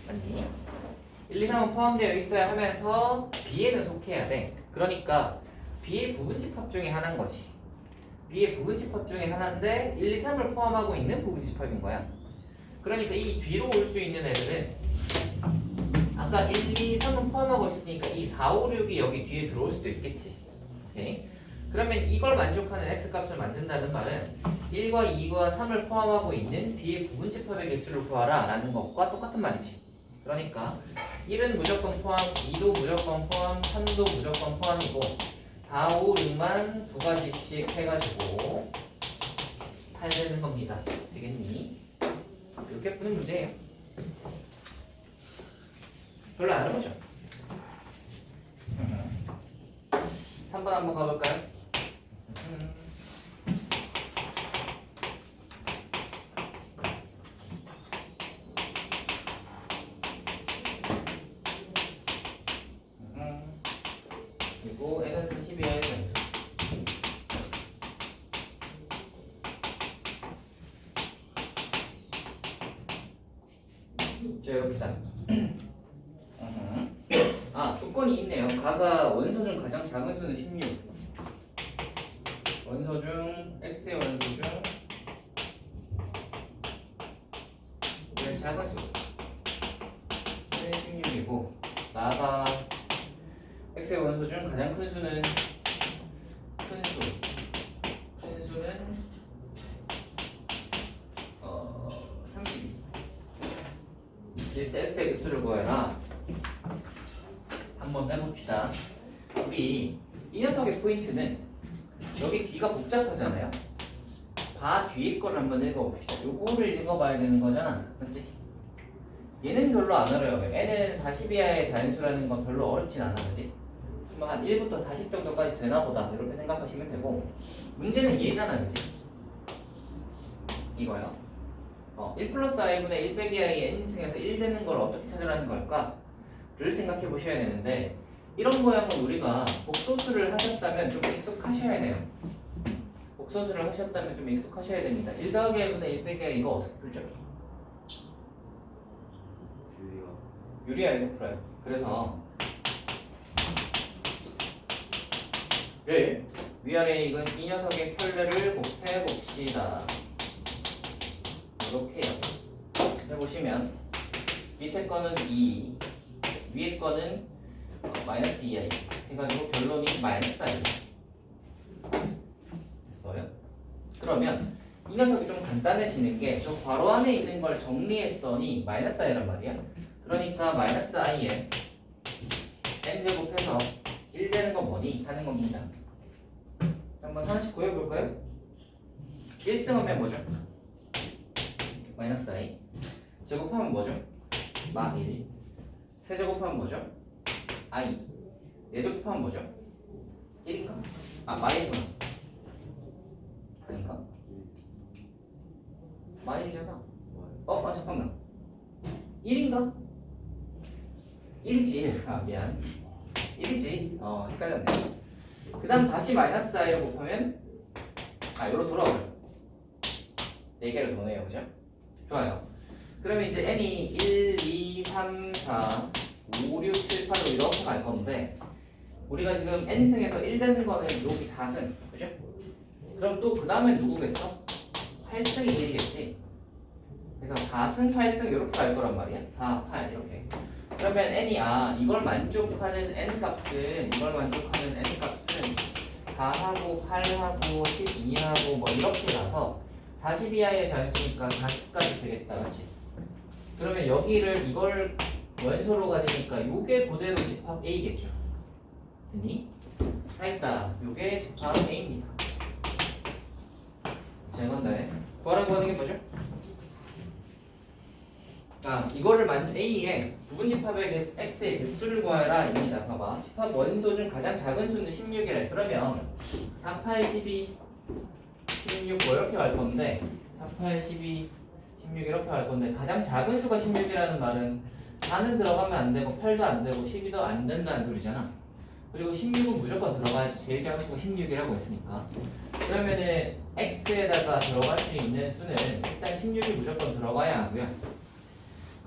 맞니? 1, 2, 3은 포함되어 있어야 하면서 b에는 속해야 돼. 그러니까 b의 부분집합 중에 하나인 거지. b의 부분집합 중에 하나인데 1, 2, 3을 포함하고 있는 부분집합인 거야. 그러니까 이 뒤로 올 수 있는 애들은 아까 1, 2, 3은 포함하고 있으니까 이 4, 5, 6이 여기 뒤에 들어올 수도 있겠지. 오케이? 그러면 이걸 만족하는 x값을 만든다는 말은 1과 2과 3을 포함하고 있는 b의 부분집합의 개수를 구하라 라는 것과 똑같은 말이지. 그러니까 1은 무조건 포함, 2도 무조건 포함, 3도 무조건 포함이고 4, 5, 6만 두 가지씩 해가지고 8 되는 겁니다. 되겠니? 이렇게 푸는 문제예요. 별로 안 어렵죠? 3번 한번 가볼까요? 그리고 n은 32의 변수. 자 이렇게다. 아 조건이 있네요. 가가 원소 중 가장 작은 수는 16. 원소 중 x의 원소 중 제일 작은 수는 16이고 나가 x x의 원소 중 가장 큰 수는 큰 수는 32. 일단 x의 개수를 구해라. 한번 해봅시다. 우리 이 녀석의 포인트는 여기 뒤가 복잡하잖아요. 바 뒤에 거를 한번 읽어봅시다. 요거를 읽어봐야 되는 거잖아, 맞지? 얘는 별로 안 어려워요. n은 40 이하의 자연수라는 건 별로 어렵진 않아, 그지? 뭐 한 1부터 40 정도까지 되나 보다 이렇게 생각하시면 되고, 문제는 얘잖아, 그지? 이거요. 1 플러스 i분의 1 빼기 i n승에서 1 되는 걸 어떻게 찾으라는 걸까? 를 생각해 보셔야 되는데, 이런 모양은 우리가 복소수를 하셨다면 좀 익숙하셔야 돼요. 복소수를 하셨다면 좀 익숙하셔야 됩니다. 1 더하기 i분의 1 빼기 i 이거 어떻게 풀죠? 유리화에서 풀어요. 그래서 를 위아래 익은 이 녀석의 켤레를 곱해 봅시다. 이렇게요. 해보시면 밑에 거는 2, 위에 거는 마이너스 2i 해가지고 결론이 마이너스 i 됐어요? 그러면 이 녀석이 좀 간단해지는 게 저 괄호 안에 있는 걸 정리했더니 마이너스 i란 말이야. 그러니까 마이너스 i에 n제곱해서 1 되는 건 뭐니? 하는 겁니다. 한번 하나씩 구해볼까요? 1승하면 뭐죠? 마이너스 i. 제곱하면 뭐죠? 마 1. 세제곱하면 뭐죠? i. 네제곱하면 뭐죠? 1인가? 마이구나. 아닌가? 마일이잖아. 잠깐만. 1인가? 1이지. 1. 미안. 1이지. 헷갈렸네. 그 다음 다시 마이너스 i로 곱하면 여기로 돌아오죠. 4개를 더네요. 그죠? 좋아요. 그러면 이제 n이 1, 2, 3, 4, 5, 6, 7, 8로 이렇게 갈 건데, 우리가 지금 n승에서 1 되는 거는 여기 4승. 그죠? 그럼 또 그 다음엔 누구겠어? 8승이 1이겠지. 그래서 4승, 8승 이렇게 갈 거란 말이야. 4, 8 이렇게. 그러면 n이 이걸 만족하는 n 값은 4하고 8하고 12하고 뭐 이렇게 가서 40 이하의 자연수니까 40까지 되겠다, 맞지? 그러면 여기를 이걸 원소로 가지니까 요게 그대로 집합 A겠죠. 됐니? 다 있다. 요게 집합 A입니다. 자, 이건 다 해. 구하라고 하는 게 뭐죠? 이거를 A에 부분집합의 x의 개수를 구하라 입니다. 봐봐. 집합 원소 중 가장 작은 수는 16이래. 그러면 4, 8, 12, 16 뭐 이렇게 갈 건데 4, 8, 12, 16 이렇게 갈 건데 가장 작은 수가 16이라는 말은 4는 들어가면 안 되고 8도 안 되고 12도 안 된다는 소리잖아. 그리고 16은 무조건 들어가야지. 제일 작은 수가 16이라고 했으니까. 그러면은 x에다가 들어갈 수 있는 수는 일단 16이 무조건 들어가야 하고요.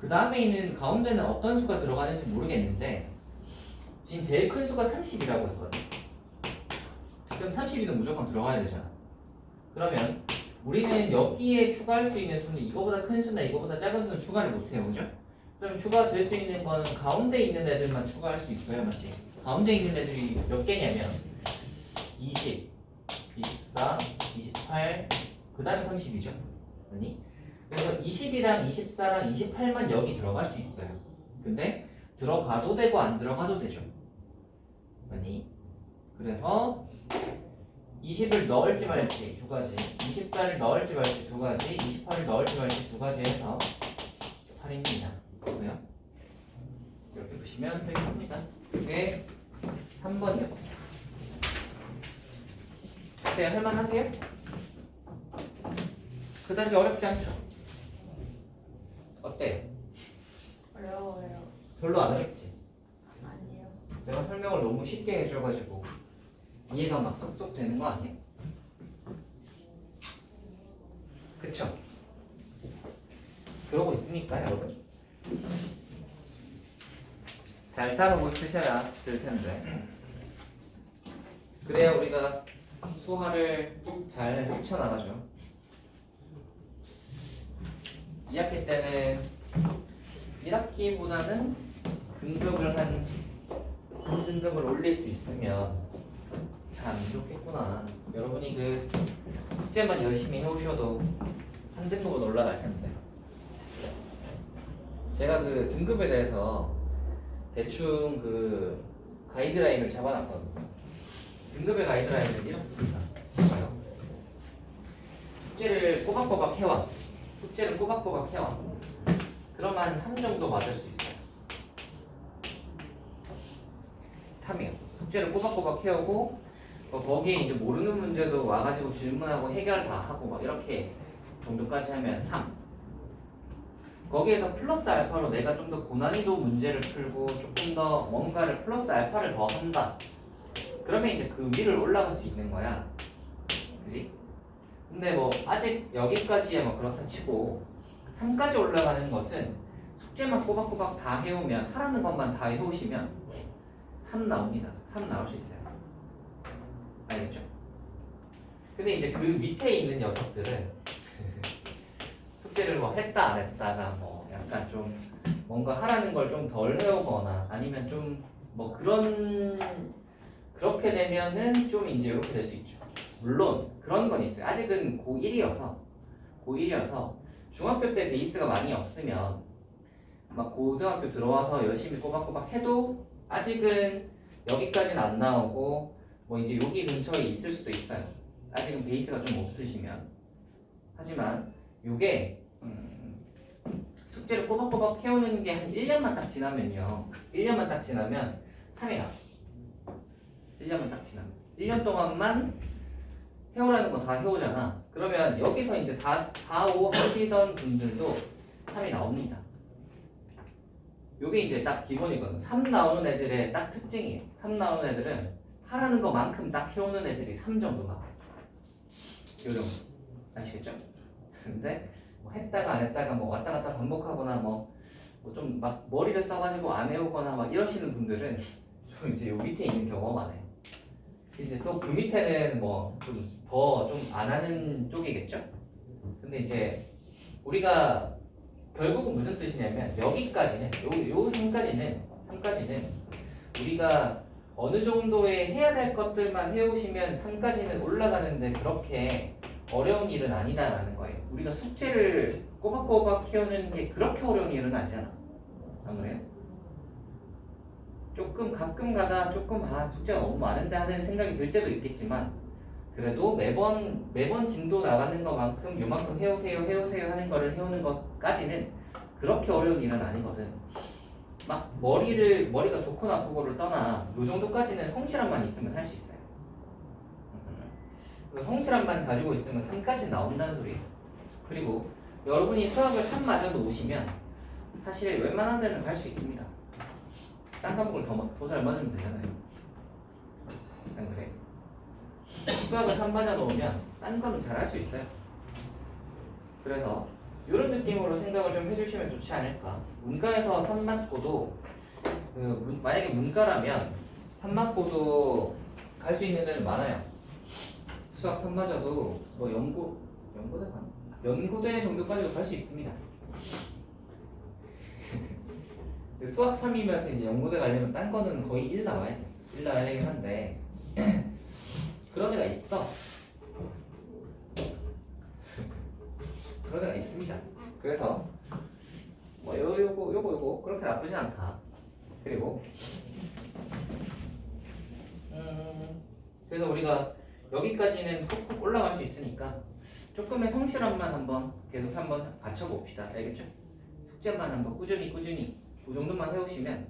그 다음에 있는 가운데는 어떤 수가 들어가는지 모르겠는데 지금 제일 큰 수가 30이라고 했거든. 그럼 32는 무조건 들어가야 되잖아. 그러면 우리는 여기에 추가할 수 있는 수는 이거보다 큰 수나 이거보다 작은 수는 추가를 못해요. 그죠? 그럼 추가될 수 있는 거는 가운데 있는 애들만 추가할 수 있어요. 맞지? 가운데 있는 애들이 몇 개냐면 20, 24, 28, 그 다음에 30이죠. 아니? 그래서 20이랑 24랑 28만 여기 들어갈 수 있어요. 근데 들어가도 되고 안 들어가도 되죠. 아니? 그래서 20을 넣을지 말지 두 가지, 24를 넣을지 말지 두 가지, 28을 넣을지 말지 두 가지 해서 8입니다. 됐어요? 이렇게 보시면 되겠습니다. 이게 3번이요. 어때요? 할만하세요? 그다지 어렵지 않죠? 어때? 어려워요. 별로 안 어렵지? 아니에요. 내가 설명을 너무 쉽게 해줘가지고 이해가 막 쏙쏙 되는 거 아니야? 그쵸? 그러고 있습니까, 여러분? 잘 따라고 쓰셔야 될 텐데. 그래야 우리가 수화를 잘 펼쳐나가죠. 2학기 때는 1학기보다는 근접을 한 한 등급을 올릴 수 있으면 참 좋겠구나. 여러분이 그 숙제만 열심히 해오셔도 한 등급은 올라갈 텐데. 제가 그 등급에 대해서 대충 그 가이드라인을 잡아놨거든요. 등급의 가이드라인은 이렇습니다. 봐요. 숙제를 꼬박꼬박 해와. 숙제를 꼬박꼬박 해와. 그럼 한 3 정도 맞을 수 있어요. 3이요. 숙제를 꼬박꼬박 해오고 거기에 이제 모르는 문제도 와가지고 질문하고 해결 다 하고 막 이렇게 정도까지 하면 3. 거기에서 플러스 알파로 내가 좀 더 고난이도 문제를 풀고 조금 더 뭔가를 플러스 알파를 더 한다. 그러면 이제 그 위를 올라갈 수 있는 거야. 그지? 근데 뭐 아직 여기까지야 뭐 그렇다 치고 3까지 올라가는 것은 숙제만 꼬박꼬박 다 해오면 하라는 것만 다 해오시면 3 나옵니다. 3 나올 수 있어요. 알겠죠? 근데 이제 그 밑에 있는 녀석들은 숙제를 뭐 했다 안 했다가 뭐 약간 좀 뭔가 하라는 걸 좀 덜 해오거나 아니면 좀 뭐 그렇게 되면은 좀 이제 이렇게 될 수 있죠. 물론 그런 건 있어요. 아직은 고1이어서 중학교 때 베이스가 많이 없으면 막 고등학교 들어와서 열심히 꼬박꼬박 해도 아직은 여기까지는 안 나오고 뭐 이제 여기 근처에 있을 수도 있어요. 아직은 베이스가 좀 없으시면. 하지만 요게 숙제를 꼬박꼬박 해오는 게 한 1년만 딱 지나면요. 1년만 딱 지나면 3이 나와. 1년만 딱 지나면 1년 동안만 해오라는 거 다 해오잖아. 그러면 여기서 이제 4, 5 하시던 분들도 3이 나옵니다. 요게 이제 딱 기본이거든. 3 나오는 애들의 딱 특징이에요. 3 나오는 애들은 하라는 것만큼 딱 해오는 애들이 3 정도 나와요. 요 정도. 아시겠죠? 근데 뭐 했다가 안 했다가 뭐 왔다 갔다 반복하거나 뭐 좀 막 머리를 써가지고 안 해오거나 막 이러시는 분들은 좀 이제 요 밑에 있는 경우가 많아요. 이제 또 그 밑에는 뭐 좀 더 좀 안 하는 쪽이겠죠? 근데 이제 우리가 결국은 무슨 뜻이냐면 여기까지는 요 3까지는 우리가 어느 정도의 해야 될 것들만 해오시면 3까지는 올라가는데 그렇게 어려운 일은 아니다라는 거예요. 우리가 숙제를 꼬박꼬박 해오는 게 그렇게 어려운 일은 아니잖아. 안 그래요? 조금 가끔 가다 조금 숙제가 너무 많은데 하는 생각이 들 때도 있겠지만 그래도 매번 진도 나가는 것만큼 요만큼 해오세요 하는 거를 해오는 것까지는 그렇게 어려운 일은 아니거든. 막 머리가 좋고 나쁘고를 떠나 요 정도까지는 성실함만 있으면 할 수 있어요. 그 성실함만 가지고 있으면 3까지 나온다는 소리예요. 그리고 여러분이 수학을 3 맞아 놓으시면 사실 웬만한 데는 갈 수 있습니다. 딴 과목을 더 잘 맞으면 되잖아요. 안 그래? 수학을 3 맞아 놓으면 딴 거는 잘 할 수 있어요. 그래서 이런 느낌으로 생각을 좀 해주시면 좋지 않을까. 문과에서 3 맞고도 만약에 문과라면 3 맞고도 갈 수 있는 데는 많아요. 수학 3 맞아도 뭐 연고대 정도까지도 갈 수 있습니다. 수학 3이면서 이제 연고대 가려면 딴 거는 거의 1 나와야 돼. 1 나와야 되긴 한데 그런 애가 있어. 그런 애가 있습니다. 그래서 뭐 요거 그렇게 나쁘지 않다. 그리고 그래서 우리가 여기까지는 콕콕 올라갈 수 있으니까 조금의 성실함만 계속 한번 갖춰봅시다. 알겠죠? 숙제만 한번 꾸준히 그 정도만 해오시면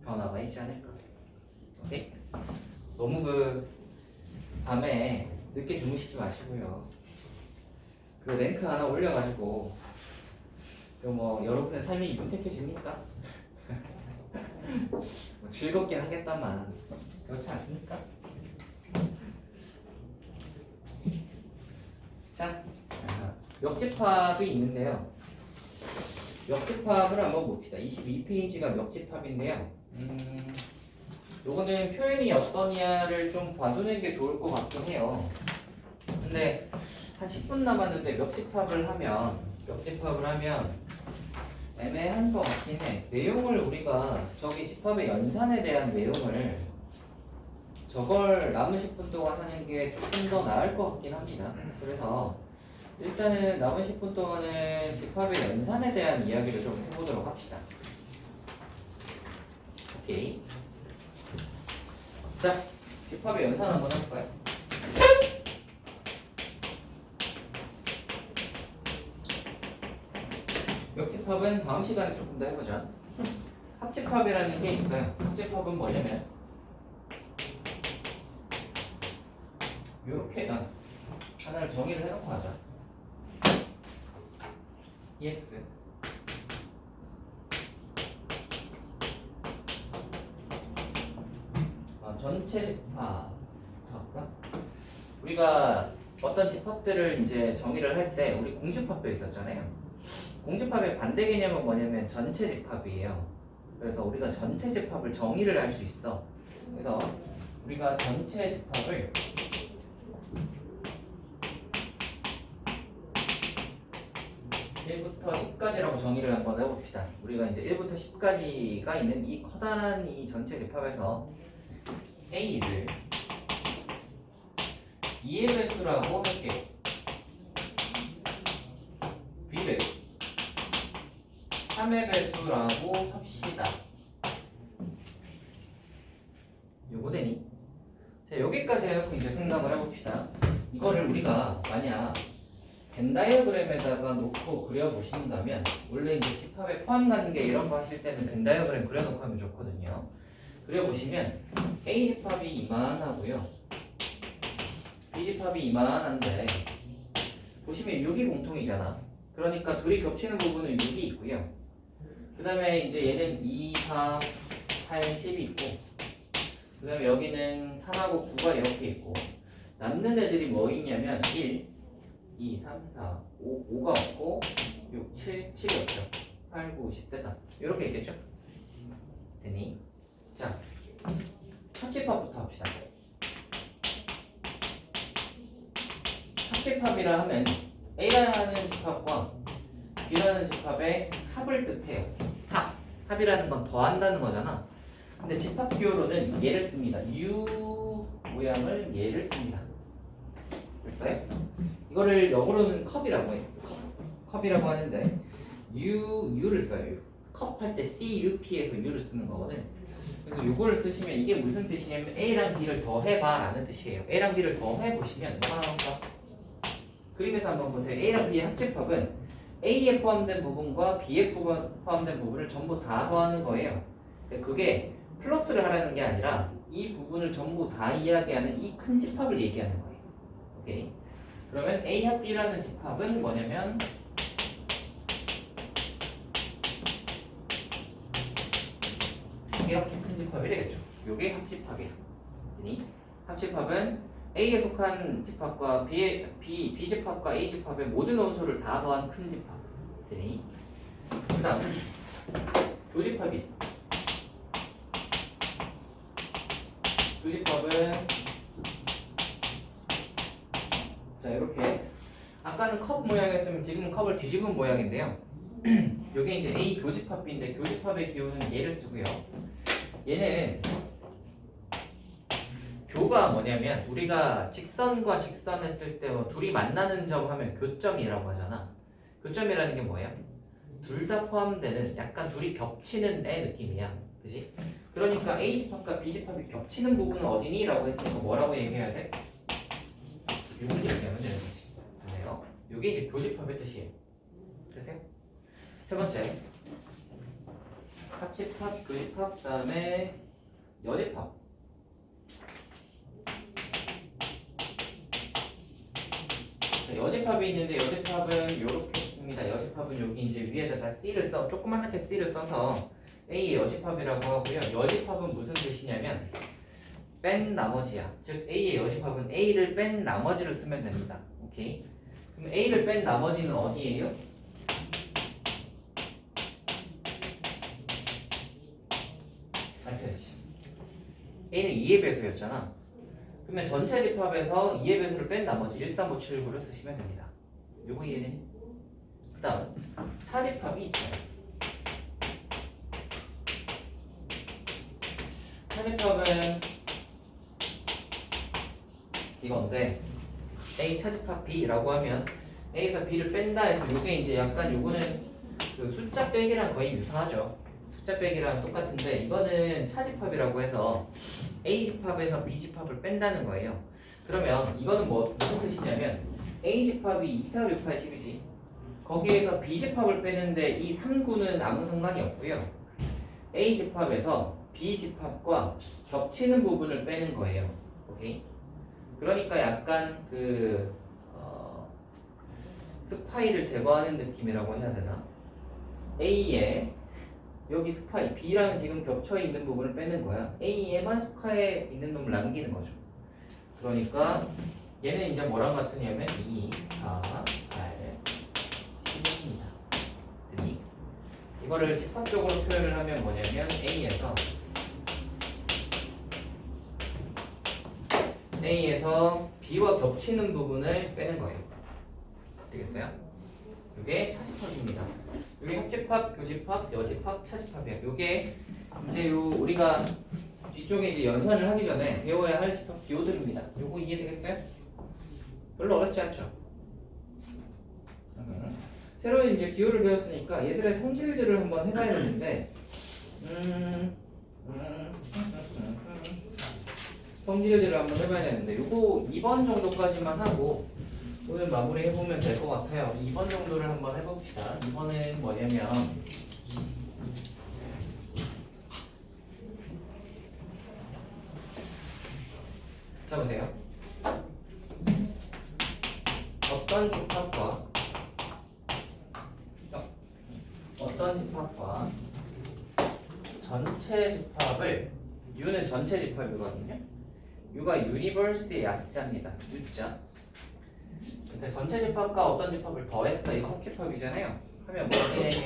변화가 있지 않을까. 오케이? 너무 밤에 늦게 주무시지 마시고요. 그 랭크 하나 올려가지고 뭐 여러분의 삶이 윤택해집니까? 뭐 즐겁긴 하겠다만 그렇지 않습니까? 자, 역집합이 있는데요. 역집합을 한번 봅시다. 22페이지가 역집합인데요. 요거는 표현이 어떠냐를 좀 봐두는 게 좋을 것 같긴 해요. 근데 한 10분 남았는데 역집합을 하면 애매한 것 같긴 해. 내용을 우리가 저기 집합의 연산에 대한 내용을 저걸 남은 10분 동안 하는 게 조금 더 나을 것 같긴 합니다. 그래서 일단은 남은 10분 동안은 집합의 연산에 대한 이야기를 좀 해보도록 합시다. 오케이. 자, 집합의 연산 한번 해볼까요? 역집합은 다음 시간에 조금 더 해보자. 합집합이라는 게 있어요. 합집합은 뭐냐면 이렇게 하나를 정의를 해놓고 하자. EX 전체 집합부터 할까? 우리가 어떤 집합들을 이제 정의를 할 때 우리 공집합도 있었잖아요. 공집합의 반대 개념은 뭐냐면 전체 집합이에요. 그래서 우리가 전체 집합을 정의를 할 수 있어. 그래서 우리가 전체 집합을 (1부터 10까지라고) 정의를 한번 해봅시다. 우리가 이제 1부터 10까지가 있는 이 커다란 이 전체 집합에서 A를 2의 배수라고 할게요. B를 3의 배수라고 합시다. 요거 되니? 자, 여기까지 해놓고 이제 생각을 해봅시다. 이거를 우리가 만약 벤 다이어그램에다가 놓고 그려보신다면, 원래 이제 집합의 포함관계 이런 거 하실 때는 벤 다이어그램 그려놓고 하면 좋거든요. 그려보시면 A 집합이 이만하고요, B 집합이 이만한데 보시면 6이 공통이잖아. 그러니까 둘이 겹치는 부분은 6이 있고요. 그 다음에 이제 얘는 2, 4, 8, 10이 있고, 그 다음에 여기는 3하고 9가 이렇게 있고, 남는 애들이 뭐 있냐면 1, 2, 3, 4, 5, 5가 없고 6, 7, 7이 없죠. 8, 9, 10 됐다. 이렇게 있겠죠? 되니? 자, 합집합부터 합시다. 합집합이라 하면 A라는 집합과 B라는 집합의 합을 뜻해요. 합이라는 건 더한다는 거잖아. 근데 집합 기호로는 얘를 씁니다. U 모양을 얘를 씁니다. 됐어요? 이거를 영어로는 컵이라고 해요. 컵이라고 하는데 U를 써요. 컵 할 때 CUP에서 U를 쓰는 거거든. 그래서 이거를 쓰시면 이게 무슨 뜻이냐면 A랑 B를 더해봐 라는 뜻이에요. A랑 B를 더해보시면 뭐가 나올까? 그림에서 한번 보세요. A랑 B의 합집합은 A에 포함된 부분과 B에 포함된 부분을 전부 다 더하는 거예요. 그게 플러스를 하라는 게 아니라 이 부분을 전부 다 이야기하는 이 큰 집합을 얘기하는 거예요. 오케이. 그러면 A 합 B라는 집합은 뭐냐면 이렇게 큰 집합이 되겠죠. 요게 합집합이야. 합집합은 A에 속한 집합과 B 집합과 A 집합의 모든 원소를 다 더한 큰 집합. 그 다음 교집합이 있어. 교집합은 자, 이렇게 아까는 컵 모양이었으면 지금은 컵을 뒤집은 모양인데요. 여기 이제 A 교집합인데 교집합의 기호는 얘를 쓰고요. 얘는 교가 뭐냐면 우리가 직선과 직선 했을 때 뭐 둘이 만나는 점 하면 교점이라고 하잖아. 교점이라는 게 뭐예요? 둘 다 포함되는 약간 둘이 겹치는 애 느낌이야. 그지? 그러니까 A 집합과 B 집합이 겹치는 부분은 어디니? 라고 했으니까 뭐라고 얘기해야 돼? 이걸 얘기하면 되는 거지. 그래요? 이게 이제 교집합의 뜻이에요. 됐어요? 세 번째 합집합, 교집합, 그 다음에 여집합. 자, 여집합이 있는데 여집합은 이렇게 씁니다. 여집합은 여기 이제 위에다가 C를 조그맣게 C를 써서 A의 여집합이라고 하고요. 여집합은 무슨 뜻이냐면 뺀 나머지야. 즉 A의 여집합은 A를 뺀 나머지를 쓰면 됩니다. 오케이. 그럼 A를 뺀 나머지는 어디예요? 알펴야지. A는 2의 배수였잖아. 그러면 전체 집합에서 2의 배수를 뺀 나머지 1, 3, 5, 7, 9를 쓰시면 됩니다. 요거 이해되니? 그 다음 차집합이 있어요. 차집합은 이건데 A 차집합 B라고 하면 A에서 B를 뺀다 해서 요게 이제 약간 요거는 그 숫자 빼기랑 거의 유사하죠. 숫자 빼기랑 똑같은데 이거는 차집합이라고 해서 A 집합에서 B 집합을 뺀다는 거예요. 그러면 이거는 뭐 무슨 뜻이냐면 A 집합이 2, 4, 6, 8, 10이지. 거기에서 B 집합을 빼는데 이 3구는 아무 상관이 없고요. A 집합에서 B 집합과 겹치는 부분을 빼는 거예요. 오케이? 그러니까 약간 그 스파이를 제거하는 느낌이라고 해야 되나? A에 여기 스파이 B랑 지금 겹쳐 있는 부분을 빼는 거야. A에만 속해 있는 놈을 남기는 거죠. 그러니까 얘는 이제 뭐랑 같으냐면 2, 4, 8, 10입니다. 됐니? 이거를 집합적으로 표현을 하면 뭐냐면 A에서 B와 겹치는 부분을 빼는 거예요. 되겠어요? 이게 차집합입니다. 이게 합집합, 교집합, 여집합, 차집합이에요. 이게 이제 우리가 뒤쪽에 이제 연산을 하기 전에 배워야 할 집합 기호들입니다. 요거 이해되겠어요? 별로 어렵지 않죠? 새로 이제 기호를 배웠으니까 얘들의 성질들을 한번 해봐야 되는데 성질들을 한번 해봐야 되는데 요거 2번 정도까지만 하고 오늘 마무리 해보면 될 것 같아요. 2번 정도를 한번 해봅시다. 2번은 뭐냐면 자 보세요. 어떤 집합과 전체 집합을 U는 전체 집합이거든요. U가 유니버스의 약자입니다. U자. 근데 전체 집합과 어떤 집합을 더했어. 이거 합집합이잖아요. 하면 뭐게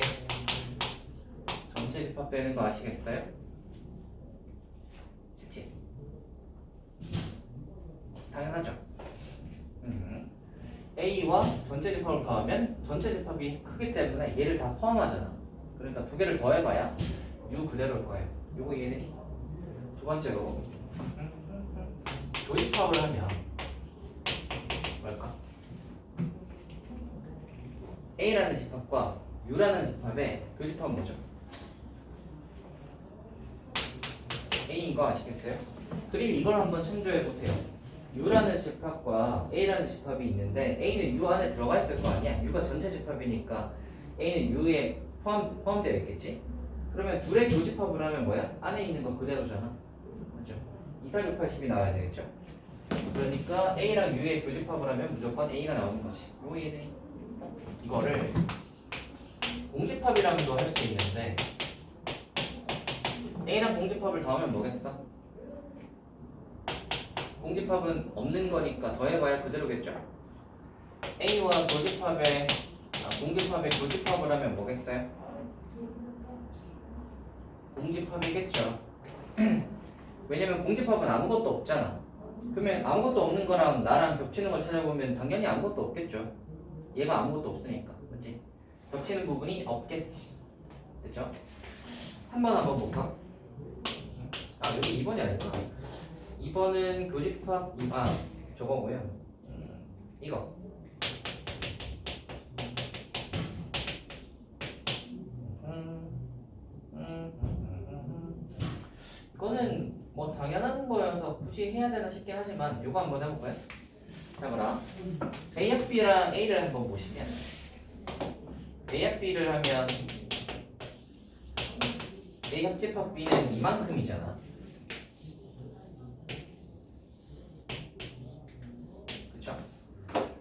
전체 집합 빼는 거 아시겠어요? 그치? 당연하죠. A와 전체 집합을 더하면 전체 집합이 크기 때문에 얘를 다 포함하잖아. 그러니까 두 개를 더해봐야 U 그대로일 거예요. 요거 이해되니? 두 번째로 조집합을 하면 뭘까? A라는 집합과 U라는 집합의 교집합은 뭐죠? A인 거 아시겠어요? 그리고 이걸 한번 참조해 보세요. U라는 집합과 A라는 집합이 있는데 A는 U 안에 들어가 있을 거 아니야? U가 전체 집합이니까 A는 U에 포함되어 있겠지? 그러면 둘의 교집합을 하면 뭐야? 안에 있는 거 그대로잖아. 맞죠? 2, 4, 6, 8, 10이 나와야 되겠죠? 그러니까 A랑 U의 교집합을 하면 무조건 A가 나오는 거지. 요거 이해되니? 이거를 공집합이랑도 할 수 있는데 A랑 공집합을 더하면 뭐겠어? 공집합은 없는 거니까 더해봐야 그대로겠죠? A와 공집합의 교집합을 하면 뭐겠어요? 공집합이겠죠. 왜냐면 공집합은 아무것도 없잖아. 그러면 아무것도 없는 거랑 나랑 겹치는 걸 찾아보면 당연히 아무것도 없겠죠. 얘가 아무것도 없으니까. 그치? 겹치는 부분이 없겠지. 됐죠? 3번 한번 볼까? 여기 2번이 아닐까? 2번은 교집합, 저거고요. 이거. 이거는 뭐 당연한 거여서 굳이 해야 되나 싶긴 하지만 이거 한번 해볼까요? 자, 보라. A 합 B랑 A를 한번 보시면 A 합 B를 하면 A 합집합 B는 이만큼이잖아. 그쵸?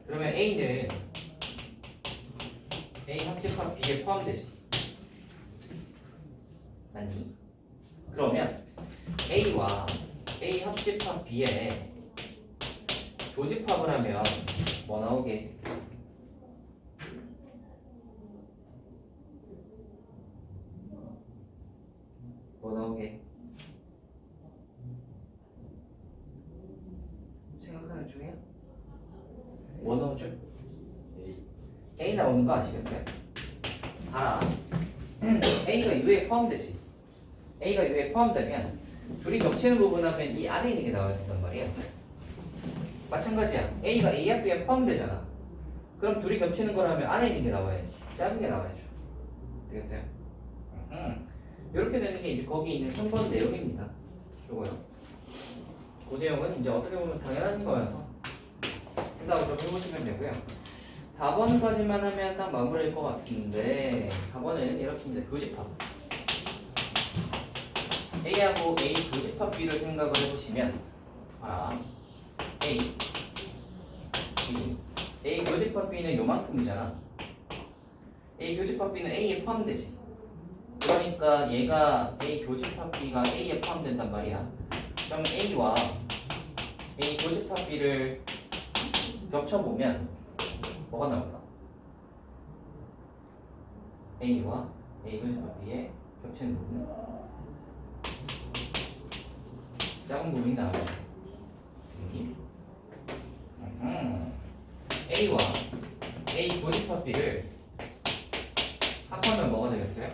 그러면 A는 A 합집합 B에 포함되지. 맞니? 그러면 A와 A 합집합 B에 교집합을 하면 뭐 나오게? 뭐 나오게? 생각하는 중이야? 뭐 나오죠? A 나오는 거 아시겠어요? 알아. A가 U에 포함되지. A가 U에 포함되면 둘이 겹치는 부분 하면 이 안에 있는 게 나와야 된단 말이야. 마찬가지야. A가 A야 B에 포함되잖아. 그럼 둘이 겹치는 거라면 안에 있는 게 나와야지. 작은 게 나와야죠. 되겠어요? 이렇게 되는 게 이제 거기 있는 3번 내용입니다. 요거요. 그 내용은 이제 어떻게 보면 당연한 거여서 생각을 좀 해보시면 되고요. 4번까지만 하면 딱 마무리일 것 같은데 4번은 이렇습니다. 교집합. A하고 A 교집합 B를 생각을 해보시면 A, B, A 교집합 B는 요만큼이잖아. A 교집합 B는 A에 포함되지. 그러니까 얘가 A 교집합 B가 A에 포함된단 말이야. 그럼 A와 A 교집합 B를 겹쳐보면 뭐가 나올까? A와 A 교집합 B의 겹치는 부분은 작은 부분이 나와요. A와 A 교집합 B를 합하면 뭐가 되겠어요?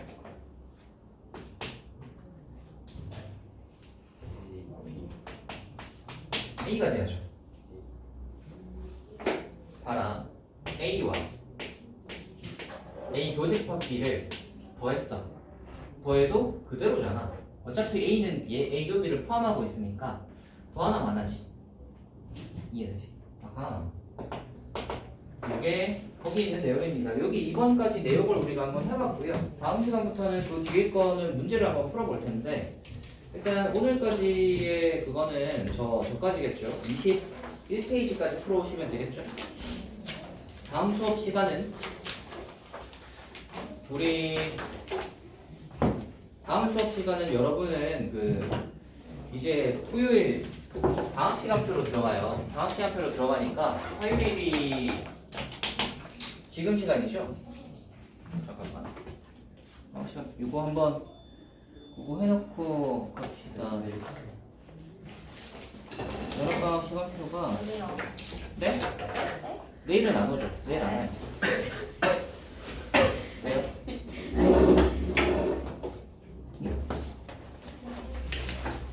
A가 돼야죠. 봐라. A와 A 교집합 B를 더했어. 더해도 그대로잖아. 어차피 A는 A 교비를 포함하고 있으니까 더하나 마나지. 이해되지? 아하. 이게 거기 있는 내용입니다. 여기 2번까지 내용을 우리가 한번 해봤고요. 다음 시간부터는 그 뒤에 거는 문제를 한번 풀어볼 텐데 일단 오늘까지의 그거는 저까지겠죠. 21페이지까지 풀어오시면 되겠죠. 다음 수업 시간은 다음 수업 시간은 여러분은 이제 토요일 방학 시간표로 들어가요. 방학 시간표로 들어가니까 화요일이 지금 시간이죠? 잠깐만. 방학 시간 이거 한번 그거 해놓고 갑시다. 여러방 시간표가 아니요. 네? 내일은 안 오죠. 내일 안 와요. 왜요?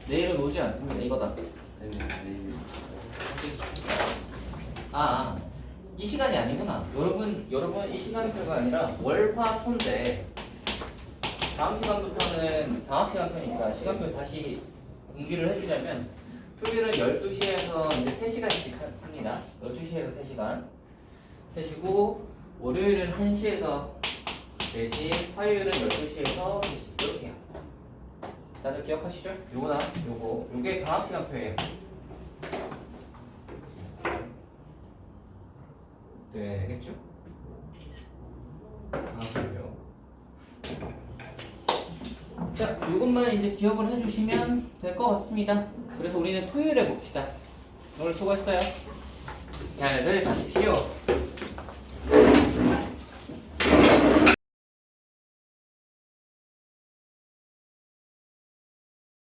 내일은 오지 않습니다. 이거다. 이 시간이 아니구나. 여러분 이 시간표가 아니라 월화토인데 다음 시간부터는 방학 시간표니까 시간표 다시 공지를 해주자면 토요일은 12시에서 이제 3시간씩 합니다. 12시에서 3시간. 3시고 월요일은 1시에서 4시, 화요일은 12시에서 3시 이렇게 해요. 다들 기억하시죠? 요거다, 요게 방학 시간표예요. 되겠죠? 방학 시간표. 자, 요것만 이제 기억을 해주시면 될 것 같습니다. 그래서 우리는 토요일에 봅시다. 오늘 수고했어요. 잘들 가십시오.